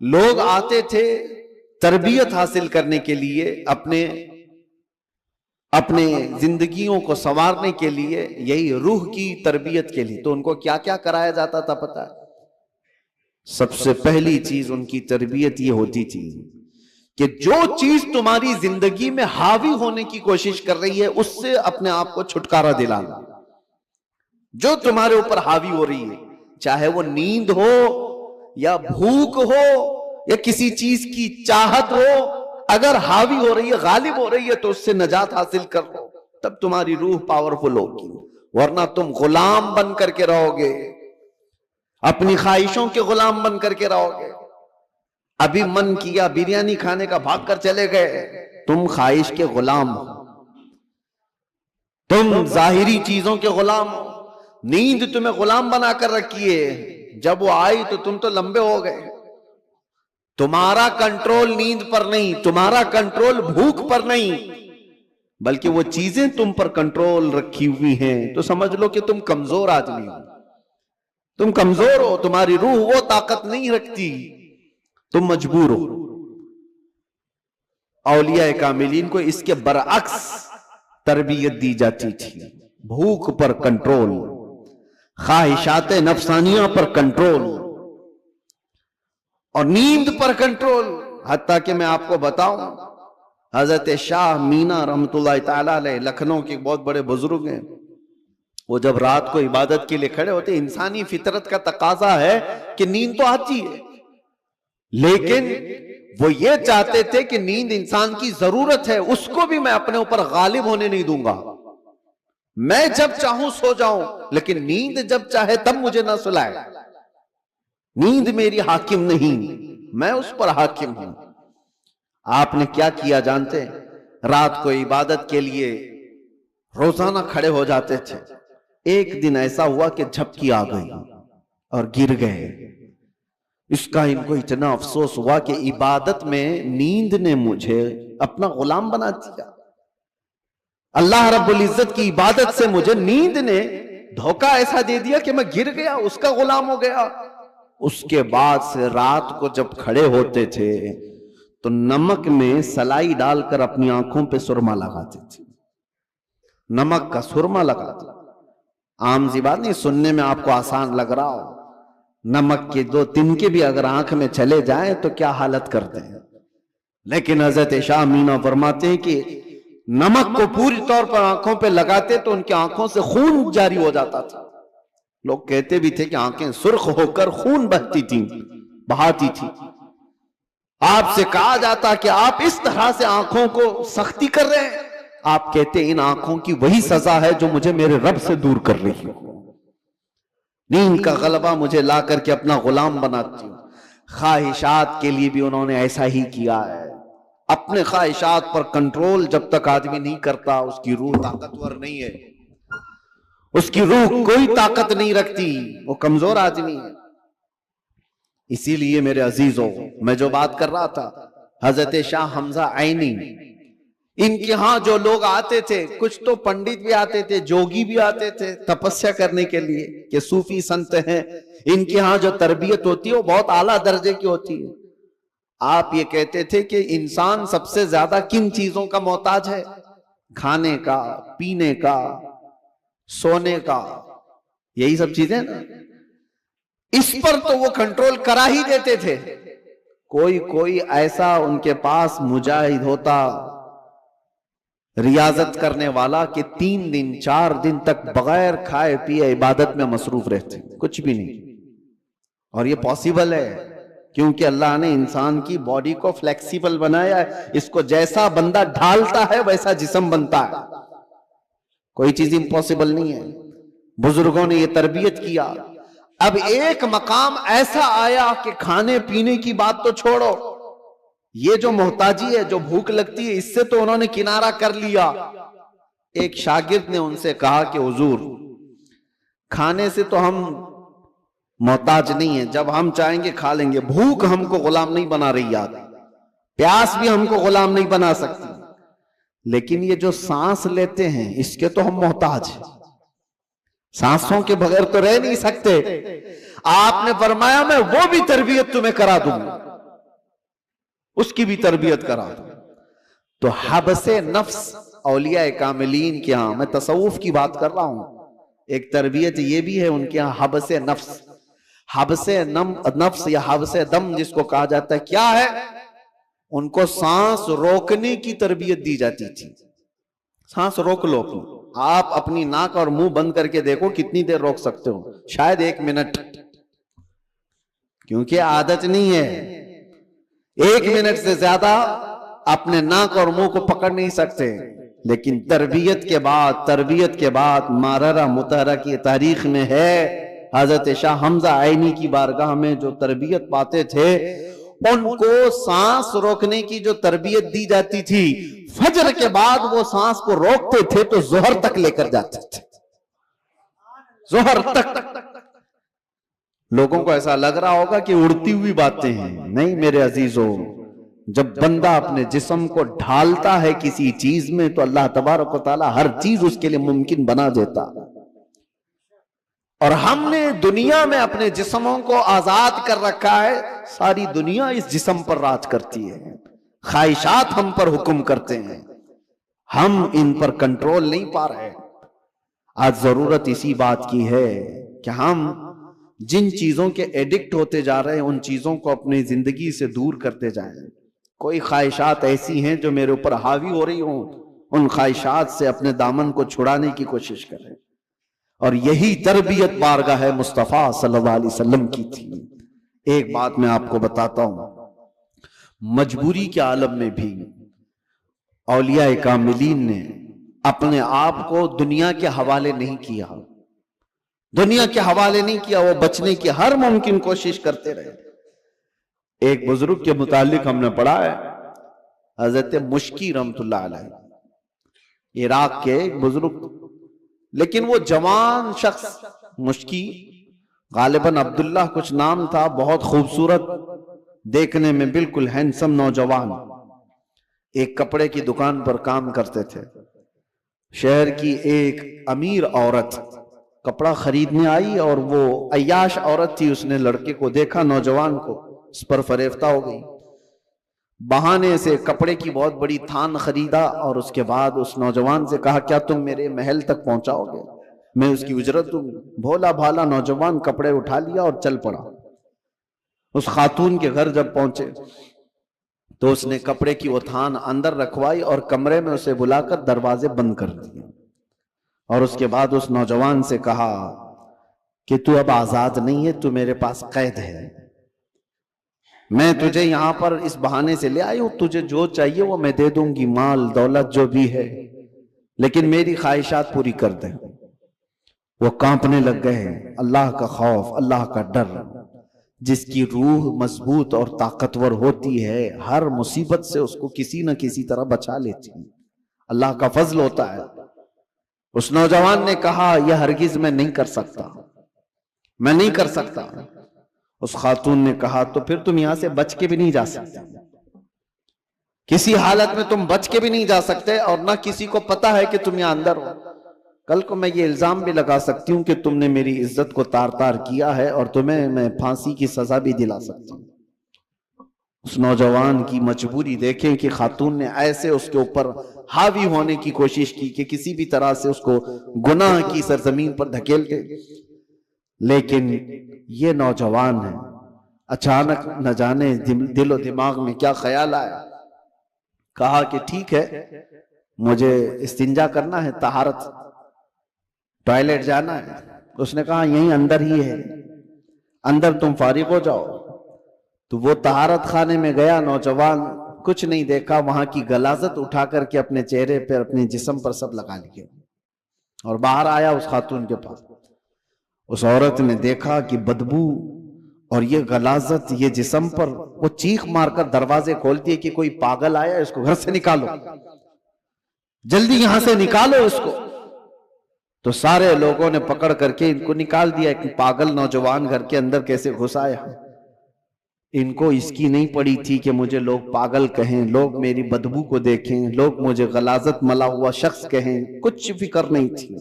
لوگ آتے تھے تربیت حاصل کرنے کے لیے, اپنے زندگیوں کو سنوارنے کے لیے, یہی روح کی تربیت کے لیے. تو ان کو کیا کیا کرایا جاتا تھا پتہ ہے؟ سب سے پہلی چیز ان کی تربیت یہ ہوتی تھی کہ جو چیز تمہاری زندگی میں حاوی ہونے کی کوشش کر رہی ہے اس سے اپنے آپ کو چھٹکارا دلانا. جو تمہارے اوپر حاوی ہو رہی ہے, چاہے وہ نیند ہو یا بھوک ہو یا کسی چیز کی چاہت ہو, اگر حاوی ہو رہی ہے, غالب ہو رہی ہے تو اس سے نجات حاصل کر لو, تب تمہاری روح پاورفل ہوگی. ورنہ تم غلام بن کر کے رہو گے, اپنی خواہشوں کے غلام بن کر کے رہو گے. ابھی من کیا بریانی کھانے کا, بھاگ کر چلے گئے, تم خواہش کے غلام ہو, تم ظاہری چیزوں کے غلام ہو. نیند تمہیں غلام بنا کر رکھی ہے, جب وہ آئی تو تم تو لمبے ہو گئے. تمہارا کنٹرول نیند پر نہیں, تمہارا کنٹرول بھوک پر نہیں, بلکہ وہ چیزیں تم پر کنٹرول رکھی ہوئی ہیں. تو سمجھ لو کہ تم کمزور آدمی ہو, تم کمزور ہو, تمہاری روح وہ طاقت نہیں رکھتی, تم مجبور ہو. اولیاء کاملین کو اس کے برعکس تربیت دی جاتی تھی. بھوک پر کنٹرول, خواہشات نفسانیہ پر کنٹرول اور نیند پر کنٹرول. حتیٰ کہ میں آپ کو بتاؤں, حضرت شاہ مینا رحمت اللہ تعالیٰ علیہ لکھنؤ کے بہت بڑے بزرگ ہیں, وہ جب رات کو عبادت کے لیے کھڑے ہوتے, انسانی فطرت کا تقاضا ہے کہ نیند تو آتی ہے, لیکن وہ یہ چاہتے تھے کہ نیند انسان کی ضرورت ہے, اس کو بھی میں اپنے اوپر غالب ہونے نہیں دوں گا. میں جب چاہوں سو جاؤں, لیکن نیند جب چاہے تب مجھے نہ سلائے. نیند میری حاکم نہیں, میں اس پر حاکم ہوں. آپ نے کیا کیا جانتے ہیں؟ رات کو عبادت کے لیے روزانہ کھڑے ہو جاتے تھے. ایک دن ایسا ہوا کہ جھپکی آ گئی اور گر گئے. اس کا ان کو اتنا افسوس ہوا کہ عبادت میں نیند نے مجھے اپنا غلام بنا دیا. اللہ رب العزت کی عبادت سے مجھے نیند نے دھوکہ ایسا دے دیا کہ میں گر گیا, اس کا غلام ہو گیا. اس کے بعد سے رات کو جب کھڑے ہوتے تھے تو نمک میں سلائی ڈال کر اپنی آنکھوں پہ سرما لگاتے تھے. نمک کا سرما لگاتے. عام سی بات نہیں, سننے میں آپ کو آسان لگ رہا ہو, نمک کے 2 تنکے بھی اگر آنکھ میں چلے جائیں تو کیا حالت کرتے ہیں. لیکن حضرت شاہ مینا فرماتے ہیں کہ نمک کو پوری طور پر آنکھوں پہ لگاتے تو ان کی آنکھوں سے خون جاری ہو جاتا تھا. لوگ کہتے بھی تھے کہ آنکھیں سرخ ہو کر خون بہتی تھیں, بہاتی تھی. آپ سے کہا جاتا کہ آپ اس طرح سے آنکھوں کو سختی کر رہے ہیں, آپ کہتے ان آنکھوں کی وہی سزا ہے جو مجھے میرے رب سے دور کر رہی ہو. نیند کا غلبہ مجھے لا کر کے اپنا غلام بناتی ہوں. خواہشات کے لیے بھی انہوں نے ایسا ہی کیا ہے. اپنے خواہشات پر کنٹرول جب تک آدمی نہیں کرتا اس کی روح طاقتور نہیں ہے, اس کی روح کوئی طاقت نہیں رکھتی, وہ کمزور آدمی ہے. اسی لیے میرے عزیزوں, میں جو بات کر رہا تھا, حضرت شاہ حمزہ عینی, ان کے ہاں جو لوگ آتے تھے, کچھ تو پنڈت بھی آتے تھے, جوگی بھی آتے تھے تپسیا کرنے کے لیے کہ صوفی سنت ہیں, ان کے ہاں جو تربیت ہوتی ہے وہ بہت اعلیٰ درجے کی ہوتی ہے. آپ یہ کہتے تھے کہ انسان سب سے زیادہ کن چیزوں کا محتاج ہے؟ کھانے کا, پینے کا, سونے کا, یہی سب چیزیں نا. اس پر تو وہ کنٹرول کرا ہی دیتے تھے. کوئی ایسا ان کے پاس مجاہد ہوتا, ریاضت کرنے والا, کہ 3 دن 4 دن تک بغیر کھائے پیے عبادت میں مصروف رہتے, کچھ بھی نہیں. اور یہ پاسبل ہے کیونکہ اللہ نے انسان کی باڈی کو فلیکسیبل بنایا ہے. اس کو جیسا بندہ ڈھالتا ہے ویسا جسم بنتا ہے, کوئی چیز امپاسبل نہیں ہے. بزرگوں نے یہ تربیت کیا. اب ایک مقام ایسا آیا کہ کھانے پینے کی بات تو چھوڑو, یہ جو محتاجی ہے, جو بھوک لگتی ہے, اس سے تو انہوں نے کنارہ کر لیا. ایک شاگرد نے ان سے کہا کہ حضور, کھانے سے تو ہم محتاج نہیں ہیں, جب ہم چاہیں گے کھا لیں گے, بھوک ہم کو غلام نہیں بنا رہی یاد, پیاس بھی ہم کو غلام نہیں بنا سکتی, لیکن یہ جو سانس لیتے ہیں اس کے تو ہم محتاج ہیں, سانسوں کے بغیر تو رہ نہیں سکتے. آپ نے فرمایا میں وہ بھی تربیت تمہیں کرا دوں گا, اس کی بھی تربیت کرا دوں. تو حبس نفس اولیاء کاملین کے ہاں, میں تصوف کی بات کر رہا ہوں, ایک تربیت یہ بھی ہے ان کے ہاں, حبس نفس. حبس نفس یا حبس دم جس کو کہا جاتا ہے, کیا ہے؟ ان کو سانس روکنے کی تربیت دی جاتی تھی. سانس روک لو اپنی, آپ اپنی ناک اور منہ بند کر کے دیکھو کتنی دیر روک سکتے ہو, شاید 1 منٹ, کیونکہ عادت نہیں ہے. 1 منٹ سے زیادہ اپنے ناک اور منہ کو پکڑ نہیں سکتے. لیکن تربیت کے بعد ماررہ مطہرہ کی تاریخ میں ہے, حضرت شاہ حمزہ عینی کی بارگاہ میں جو تربیت پاتے تھے, ان کو سانس روکنے کی جو تربیت دی جاتی تھی, فجر کے بعد وہ سانس کو روکتے تھے تو ظہر تک لے کر جاتے تھے, ظہر تک. لوگوں کو ایسا لگ رہا ہوگا کہ اڑتی ہوئی باتیں ہیں, نہیں میرے عزیزوں, جب بندہ اپنے جسم کو ڈھالتا ہے کسی چیز میں تو اللہ تبارک و تعالی ہر چیز اس کے لیے ممکن بنا دیتا. اور ہم نے دنیا میں اپنے جسموں کو آزاد کر رکھا ہے, ساری دنیا اس جسم پر راج کرتی ہے, خواہشات ہم پر حکم کرتے ہیں, ہم ان پر کنٹرول نہیں پا رہے. آج ضرورت اسی بات کی ہے کہ ہم جن چیزوں کے ایڈکٹ ہوتے جا رہے ہیں ان چیزوں کو اپنی زندگی سے دور کرتے جائیں. کوئی خواہشات ایسی ہیں جو میرے اوپر حاوی ہو رہی ہوں, ان خواہشات سے اپنے دامن کو چھڑانے کی کوشش کریں. اور یہی تربیت بارگاہ مصطفیٰ صلی اللہ علیہ وسلم کی تھی. ایک بات میں آپ کو بتاتا ہوں, مجبوری کے عالم میں بھی اولیاء کاملین نے اپنے آپ کو دنیا کے حوالے نہیں کیا, دنیا کے حوالے نہیں کیا, وہ بچنے کی ہر ممکن کوشش کرتے رہے. ایک بزرگ کے متعلق ہم نے پڑھا ہے, حضرت مشکی رحمت اللہ علیہ, عراق کے ایک بزرگ, لیکن وہ جوان شخص, مشکی غالباً عبداللہ کچھ نام تھا, بہت خوبصورت, دیکھنے میں بالکل ہینسم نوجوان, ایک کپڑے کی دکان پر کام کرتے تھے. شہر کی ایک امیر عورت کپڑا خریدنے آئی اور وہ عیاش عورت تھی, اس نے لڑکے کو دیکھا, نوجوان کو, اس پر فریفتہ ہو گئی. بہانے سے کپڑے کی بہت بڑی تھان خریدا اور اس کے بعد اس نوجوان سے کہا کیا تم میرے محل تک پہنچاؤ گے, میں اس کی اجرت دوں. بھولا بھالا نوجوان کپڑے اٹھا لیا اور چل پڑا. اس خاتون کے گھر جب پہنچے تو اس نے کپڑے کی وہ تھان اندر رکھوائی اور کمرے میں اسے بلا کر دروازے بند کر دیے, اور اس کے بعد اس نوجوان سے کہا کہ تو اب آزاد نہیں ہے, تو میرے پاس قید ہے, میں تجھے یہاں پر اس بہانے سے لے آئی ہوں, تجھے جو چاہیے وہ میں دے دوں گی, مال دولت جو بھی ہے, لیکن میری خواہشات پوری کر دے. وہ کانپنے لگ گئے, اللہ کا خوف, اللہ کا ڈر, جس کی روح مضبوط اور طاقتور ہوتی ہے ہر مصیبت سے اس کو کسی نہ کسی طرح بچا لیتی ہے، اللہ کا فضل ہوتا ہے۔ اس نوجوان نے کہا یہ ہرگز میں نہیں کر سکتا، میں نہیں کر سکتا۔ اس خاتون نے کہا تو پھر تم یہاں سے بچ کے بھی نہیں جا سکتے، کسی حالت میں تم بچ کے بھی نہیں جا سکتے، اور نہ کسی کو پتا ہے کہ تم یہاں اندر ہو۔ کل کو میں یہ الزام بھی لگا سکتی ہوں کہ تم نے میری عزت کو تار تار کیا ہے، اور تمہیں میں پھانسی کی سزا بھی دلا سکتی ہوں۔ اس نوجوان کی مجبوری دیکھیں کہ خاتون نے ایسے اس کے اوپر حاوی ہونے کی کوشش کی کہ کسی بھی طرح سے اس کو گناہ کی سرزمین پر دھکیل دے، لیکن یہ نوجوان ہے، اچانک نہ جانے دل و دماغ میں کیا خیال آیا، کہا کہ ٹھیک ہے مجھے استنجا کرنا ہے، طہارت، ٹوائلٹ جانا ہے۔ اس نے کہا یہیں اندر ہی ہے، اندر تم فارغ ہو جاؤ۔ تو وہ طہارت خانے میں گیا، نوجوان کچھ نہیں دیکھا، وہاں کی غلاظت اٹھا کر کے اپنے چہرے پر اپنے جسم پر سب لگا لیے، اور باہر آیا اس خاتون کے پاس۔ اس عورت نے دیکھا کہ بدبو اور یہ غلاظت یہ جسم پر، وہ چیخ مار کر دروازے کھولتی ہے کہ کوئی پاگل آیا، اس کو گھر سے نکالو، جلدی یہاں سے نکالو اس کو۔ تو سارے لوگوں نے پکڑ کر کے ان کو نکال دیا کہ پاگل نوجوان گھر کے اندر کیسے گھس آیا۔ ان کو اس کی نہیں پڑی تھی کہ مجھے لوگ پاگل کہیں، لوگ میری بدبو کو دیکھیں، لوگ مجھے غلاظت ملا ہوا شخص کہیں، کچھ فکر نہیں تھی۔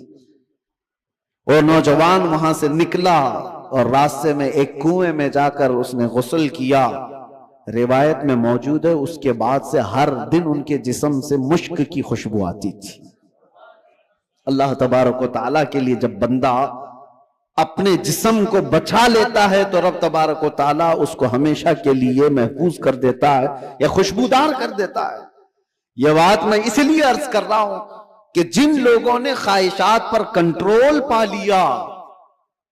اور نوجوان وہاں سے نکلا اور راستے میں ایک کنویں میں جا کر اس نے غسل کیا۔ روایت میں موجود ہے اس کے بعد سے ہر دن ان کے جسم سے مشک کی خوشبو آتی تھی۔ اللہ تبارک و تعالیٰ کے لیے جب بندہ اپنے جسم کو بچا لیتا ہے تو رب تبارک و تعالیٰ اس کو ہمیشہ کے لیے محفوظ کر دیتا ہے یا خوشبودار کر دیتا ہے۔ یہ بات میں اس لیے عرض کر رہا ہوں کہ جن لوگوں نے خواہشات پر کنٹرول پا لیا،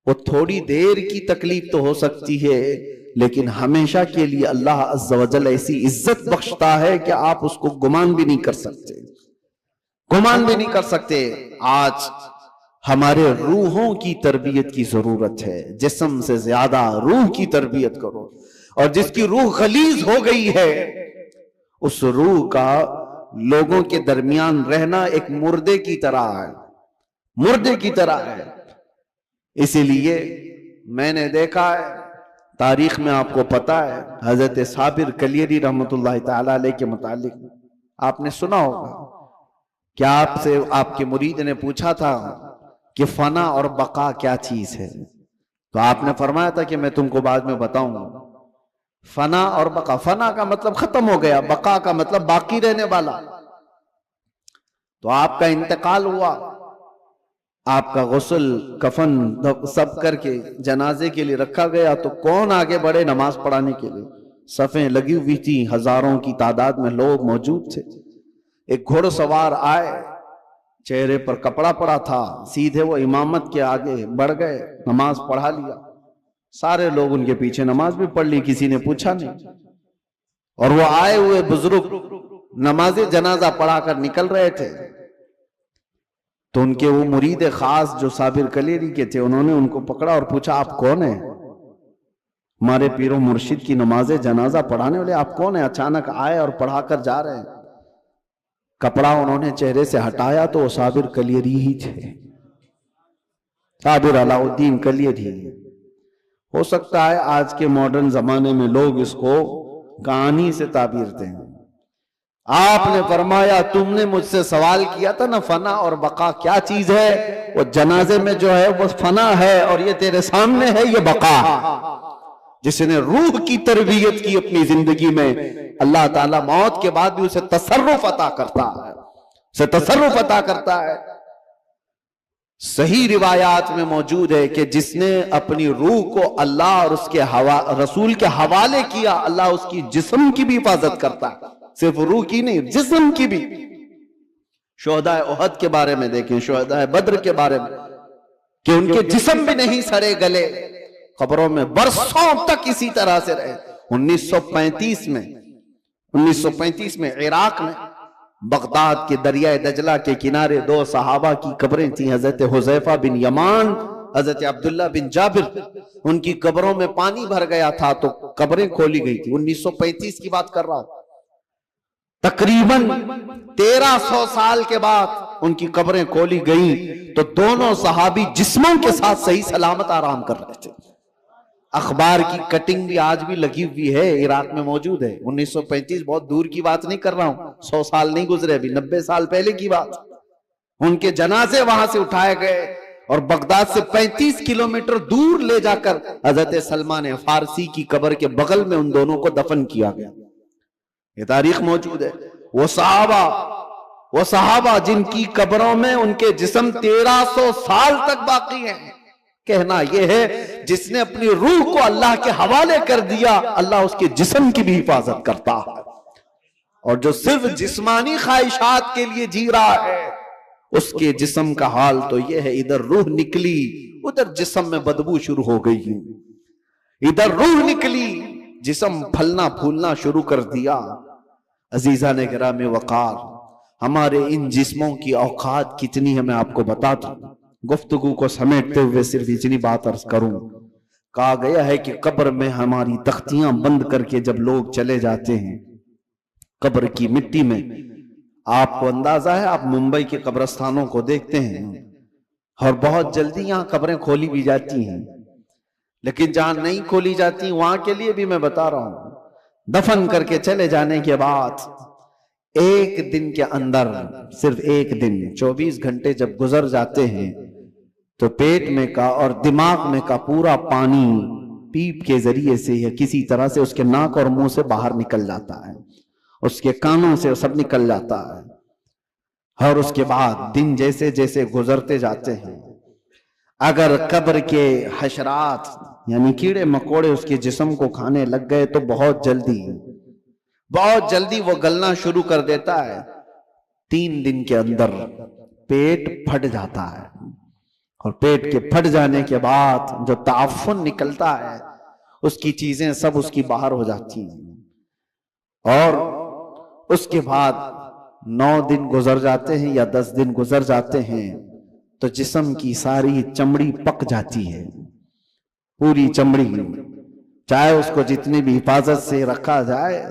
وہ تھوڑی دیر کی تکلیف تو ہو سکتی ہے، لیکن ہمیشہ کے لیے اللہ عز و جل ایسی عزت بخشتا ہے کہ آپ اس کو گمان بھی نہیں کر سکتے، گمان بھی نہیں کر سکتے۔ آج ہمارے روحوں کی تربیت کی ضرورت ہے، جسم سے زیادہ روح کی تربیت کرو، اور جس کی روح غلیظ ہو گئی ہے اس روح کا لوگوں کے درمیان رہنا ایک مردے کی طرح ہے، مردے کی طرح ہے۔ اسی لیے میں نے دیکھا ہے تاریخ میں، آپ کو پتا ہے حضرت صابر کلیری رحمت اللہ تعالی علیہ کے متعلق آپ نے سنا ہوگا کہ آپ سے آپ کے مرید نے پوچھا تھا کہ فنا اور بقا کیا چیز ہے، تو آپ نے فرمایا تھا کہ میں تم کو بعد میں بتاؤں گا۔ فنا اور بقا، فنا کا مطلب ختم ہو گیا، بقا کا مطلب باقی رہنے والا۔ تو آپ کا انتقال ہوا، آپ کا غسل کفن سب کر کے جنازے کے لیے رکھا گیا، تو کون آگے بڑھے نماز پڑھانے کے لیے؟ صفیں لگی ہوئی تھی، ہزاروں کی تعداد میں لوگ موجود تھے۔ ایک گھوڑ سوار آئے، چہرے پر کپڑا پڑا تھا، سیدھے وہ امامت کے آگے بڑھ گئے، نماز پڑھا لیا، سارے لوگ ان کے پیچھے نماز بھی پڑھ لی، کسی نے پوچھا نہیں۔ اور وہ آئے ہوئے بزرگ نماز جنازہ پڑھا کر نکل رہے تھے، تو ان کے وہ مرید خاص جو صابر کلیری کے تھے، انہوں نے ان کو پکڑا اور پوچھا آپ کون ہیں؟ ہمارے پیر و مرشد کی نماز جنازہ پڑھانے والے آپ کون ہیں؟ اچانک آئے اور پڑھا کر جا رہے ہیں۔ کپڑا انہوں نے چہرے سے ہٹایا تو وہ صابر کلیری ہی تھے، صابر علاء الدین کلیری۔ ہو سکتا ہے آج کے ماڈرن زمانے میں لوگ اس کو کہانی سے تعبیر دیں۔ آپ نے فرمایا تم نے مجھ سے سوال کیا تھا نا فنا اور بقا کیا چیز ہے، وہ جنازے میں جو ہے وہ فنا ہے، اور یہ تیرے سامنے ہے یہ بقا۔ جس نے روح کی تربیت کی اپنی زندگی میں، اللہ تعالیٰ موت کے بعد بھی اسے تصرف عطا کرتا ہے، اسے تصرف عطا کرتا ہے۔ صحیح روایات میں موجود ہے کہ جس نے اپنی روح کو اللہ اور اس کے رسول کے حوالے کیا، اللہ اس کی جسم کی بھی حفاظت کرتا ہے، صرف روح کی نہیں جسم کی بھی۔ شہداء احد کے بارے میں دیکھیں، شہداء بدر کے بارے میں، کہ ان کے جسم بھی نہیں سڑے گلے، قبروں میں برسوں تک اسی طرح سے رہے۔ 1935 میں عراق میں بغداد کے دریائے دجلہ کے کنارے دو صحابہ کی قبریں تھیں، حضرت حذیفہ بن یمان حضرت عبداللہ بن جابر، ان کی قبروں میں پانی بھر گیا تھا تو قبریں کھولی گئی تھی. 1935 کی بات کر رہا ہوں. تقریباً 1300 سال کے بعد ان کی قبریں کھولی گئیں تو دونوں صحابی جسموں کے ساتھ صحیح سلامت آرام کر رہے تھے. اخبار کی کٹنگ بھی آج بھی لگی ہوئی ہے، عراق میں موجود ہے. 1935 بہت دور کی بات نہیں کر رہا ہوں، 100 سال نہیں گزرے، ابھی 90 سال پہلے کی بات. ان کے جنازے وہاں سے اٹھائے گئے اور بغداد سے 35 کلومیٹر دور لے جا کر حضرت سلمان فارسی کی قبر کے بغل میں ان دونوں کو دفن کیا گیا. یہ تاریخ موجود ہے. وہ صحابہ جن کی قبروں میں ان کے جسم 1300 سال تک باقی ہیں. کہنا یہ ہے جس نے اپنی روح کو اللہ کے حوالے کر دیا، اللہ اس کے جسم کی بھی حفاظت کرتا ہے. اور جو صرف جسمانی خواہشات کے لیے جی رہا ہے اس کے جسم کا حال تو یہ ہے، ادھر روح نکلی ادھر جسم میں بدبو شروع ہو گئی، ادھر روح نکلی جسم پھلنا پھولنا شروع کر دیا. عزیزان گرامی وقار، ہمارے ان جسموں کی اوقات کتنی ہے میں آپ کو بتاتا ہوں. گفتگو کو سمیٹتے ہوئے صرف اتنی بات عرض کروں. کہا گیا ہے کہ قبر میں ہماری تختیاں بند کر کے جب لوگ چلے جاتے ہیں قبر کی مٹی میں، آپ کو اندازہ ہے، آپ ممبئی کے قبرستانوں کو دیکھتے ہیں اور بہت جلدی یہاں قبریں کھولی بھی جاتی ہیں، لیکن جہاں نہیں کھولی جاتی وہاں کے لیے بھی میں بتا رہا ہوں، دفن کر کے چلے جانے کے بعد ایک دن کے اندر، صرف ایک دن 24 گھنٹے جب گزر جاتے ہیں تو پیٹ میں کا اور دماغ میں کا پورا پانی پیپ کے ذریعے سے یا کسی طرح سے اس کے ناک اور منہ سے باہر نکل جاتا ہے، اس کے کانوں سے سب نکل جاتا ہے. اور اس کے بعد دن جیسے جیسے گزرتے جاتے ہیں، اگر قبر کے حشرات یعنی کیڑے مکوڑے اس کے جسم کو کھانے لگ گئے تو بہت جلدی وہ گلنا شروع کر دیتا ہے. 3 دن کے اندر پیٹ پھٹ جاتا ہے اور پیٹ کے پھٹ جانے کے بعد جو تعفن نکلتا ہے اس کی چیزیں سب اس کی باہر ہو جاتی ہیں. اور اس کے بعد 9 دن گزر جاتے ہیں یا 10 دن گزر جاتے ہیں تو جسم کی ساری چمڑی پک جاتی ہے، پوری چمڑی، چاہے اس کو جتنی بھی حفاظت سے رکھا جائے.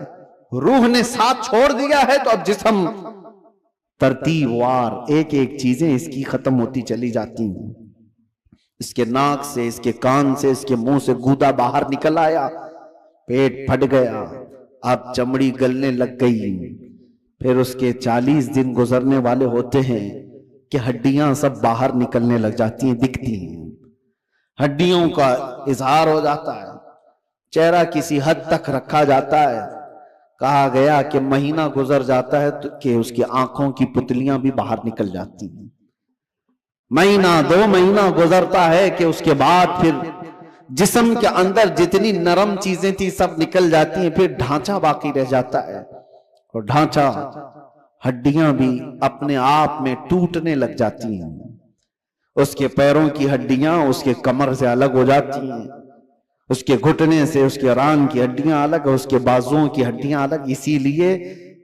روح نے ساتھ چھوڑ دیا ہے تو اب جسم ترتیب وار ایک ایک چیزیں اس کی ختم ہوتی چلی جاتی ہیں. اس کے ناک سے، اس کے کان سے، اس کے منہ سے گودا باہر نکل آیا، پیٹ پھٹ گیا، اب چمڑی گلنے لگ گئی. پھر اس کے 40 دن گزرنے والے ہوتے ہیں کہ ہڈیاں سب باہر نکلنے لگ جاتی ہیں، دکھتی ہیں، ہڈیوں کا اظہار ہو جاتا ہے، چہرہ کسی حد تک رکھا جاتا ہے. کہا گیا کہ مہینہ گزر جاتا ہے تو کہ اس کی آنکھوں کی پتلیاں بھی باہر نکل جاتی ہیں. مہینہ 2 مہینہ گزرتا ہے کہ اس کے بعد پھر جسم کے اندر جتنی نرم چیزیں تھی سب نکل جاتی ہیں، پھر ڈھانچہ باقی رہ جاتا ہے. اور ڈھانچہ، ہڈیاں بھی اپنے آپ میں ٹوٹنے لگ جاتی ہیں. اس کے پیروں کی ہڈیاں اس کے کمر سے الگ ہو جاتی ہیں، اس کے گھٹنے سے اس کے ران کی ہڈیاں الگ، اس کے بازوؤں کی ہڈیاں الگ. اسی لیے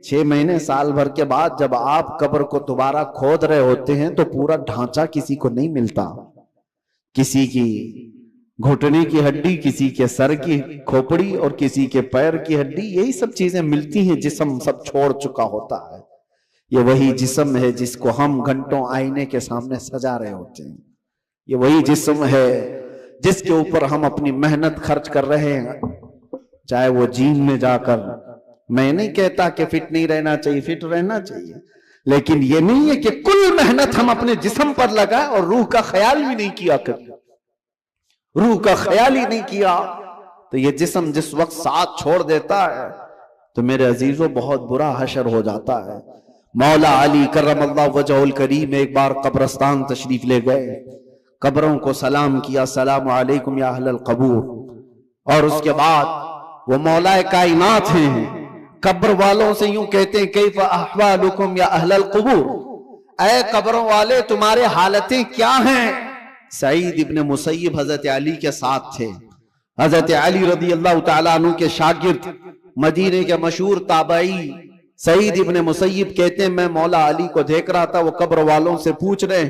6 مہینے سال بھر کے بعد جب آپ قبر کو دوبارہ کھود رہے ہوتے ہیں تو پورا ڈھانچہ کسی کو نہیں ملتا. کسی کی گھٹنے کی ہڈی، کسی کے سر کی کھوپڑی اور کسی کے پیر کی ہڈی، یہی سب چیزیں ملتی ہیں. جسم سب چھوڑ چکا ہوتا ہے. یہ وہی جسم ہے جس کو ہم گھنٹوں آئینے کے سامنے سجا رہے ہوتے ہیں. یہ وہی جسم ہے جس کے اوپر ہم اپنی محنت خرچ کر رہے ہیں، چاہے وہ جیم میں جا کر. میں نہیں کہتا کہ فٹ نہیں رہنا چاہیے، فٹ رہنا چاہیے، لیکن یہ نہیں ہے کہ کل محنت ہم اپنے جسم پر لگائیں اور روح کا خیال بھی نہیں کیا کریں. روح کا خیال ہی نہیں کیا تو یہ جسم جس وقت ساتھ چھوڑ دیتا ہے تو میرے عزیزوں بہت برا حشر ہو جاتا ہے. مولا علی کرم اللہ وجہہ الکریم ایک بار قبرستان تشریف لے گئے، قبروں کو سلام کیا، السلام علیکم یا اہل القبور. اور اس کے بعد وہ مولا کائنات ہیں، قبر والوں سے یوں کہتے ہیں کیف احوالکم یا اہل القبور، اے قبروں والے تمہارے حالتیں کیا ہیں. سعید ابن مسیب حضرت علی کے ساتھ تھے. حضرت علی رضی اللہ تعالیٰ عنہ کے شاگرد، مدینے کے مشہور تابعی سعید ابن مسیب کہتے ہیں میں مولا علی کو دیکھ رہا تھا، وہ قبر والوں سے پوچھ رہے ہیں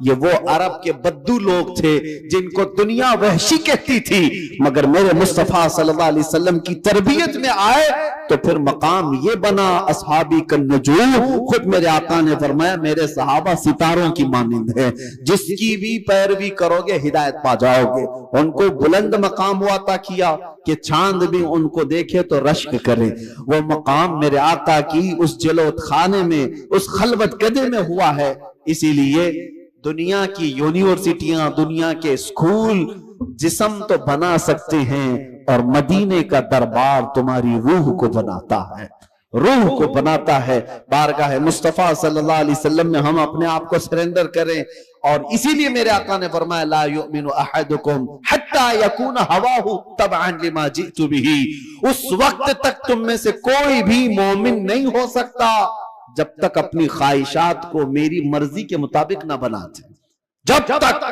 یہ وہ عرب کے بدو لوگ تھے جن کو دنیا وحشی کہتی تھی، مگر میرے مصطفیٰ صلی اللہ علیہ وسلم کی تربیت میں آئے تو پھر مقام یہ بنا اصحابی کالنجوم۔ خود میرے آقا نے فرمایا میرے صحابہ ستاروں کی مانند ہے، جس کی بھی پیروی کرو گے ہدایت پا جاؤ گے۔ ان کو بلند مقام ہوا عطا کیا کہ چاند بھی ان کو دیکھے تو رشک کرے۔ وہ مقام میرے آقا کی اس جلوت خانے میں، اس خلوت گدے میں ہوا ہے۔ اسی لیے دنیا کی یونیورسٹیاں، دنیا کے اسکول جسم تو بنا سکتے ہیں، اور مدینے کا دربار تمہاری روح کو بناتا ہے، روح کو بناتا ہے۔ بارگاہ مصطفیٰ صلی اللہ علیہ وسلم میں ہم اپنے آپ کو سرنڈر کریں، اور اسی لیے میرے آقا نے فرمایا لا یؤمن احدکم حتی یکون ہواہ تبعا لما جئت بہ۔ اس وقت تک تم میں سے کوئی بھی مومن نہیں ہو سکتا جب تک اپنی خواہشات کو میری مرضی کے مطابق نہ بناتے۔ جب تک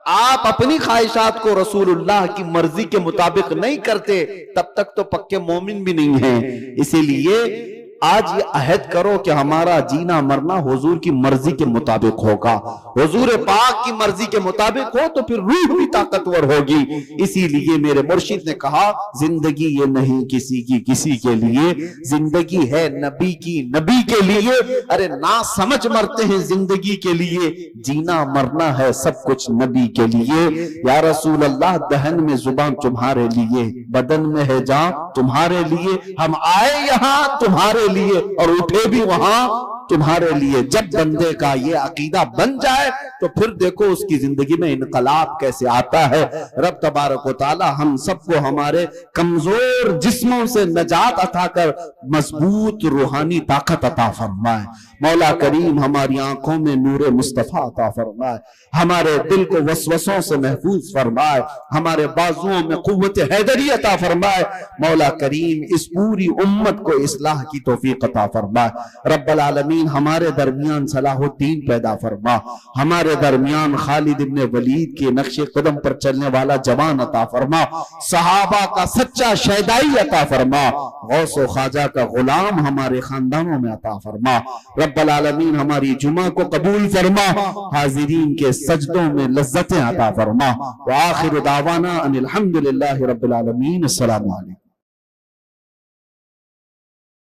آپ اپنی خواہشات کو رسول اللہ کی مرضی کے مطابق نہیں کرتے تب تک تو پکے مومن بھی نہیں ہیں۔ اسی لیے آج یہ عہد کرو کہ ہمارا جینا مرنا حضور کی مرضی کے مطابق ہوگا، حضور پاک کی مرضی کے مطابق ہو تو پھر روح بھی طاقتور ہوگی۔ اسی لیے میرے مرشد نے کہا زندگی یہ نہیں کسی کی کسی کے لیے، زندگی ہے نبی کی نبی کے لیے۔ ارے نہ سمجھ مرتے ہیں زندگی کے لیے، جینا مرنا ہے سب کچھ نبی کے لیے۔ یا رسول اللہ دہن میں زبان تمہارے لیے، بدن میں ہے جان تمہارے لیے، ہم آئے یہاں تمہارے لیے اور اٹھے بھی وہاں تمہارے لیے۔ جب بندے کا یہ عقیدہ بن جائے تو پھر دیکھو اس کی زندگی میں انقلاب کیسے آتا ہے۔ رب تبارک و تعالی ہم سب کو ہمارے کمزور جسموں سے نجات عطا کر مضبوط روحانی طاقت عطا فرمائے۔ مولا کریم ہماری آنکھوں میں نور مصطفیٰ عطا فرمائے، ہمارے دل کو وسوسوں سے محفوظ فرمائے، ہمارے بازوؤں میں قوت حیدری عطا فرمائے۔ مولا کریم اس پوری امت کو اصلاح کی توفیق عطا فرمائے۔ رب العالمین ہمارے درمیان صلاح الدین پیدا فرما، ہمارے درمیان خالد ابن ولید کے نقش قدم پر چلنے والا جوان عطا فرما، صحابہ کا سچا شیدائی عطا فرما، غوث و خواجہ کا غلام ہمارے خاندانوں میں عطا فرما۔ رب العالمین ہماری جمعہ کو قبول فرما، حاضرین کے سجدوں میں لذتیں عطا فرما۔ وآخر دعوانا ان الحمدللہ رب العالمین۔ السلام علیکم۔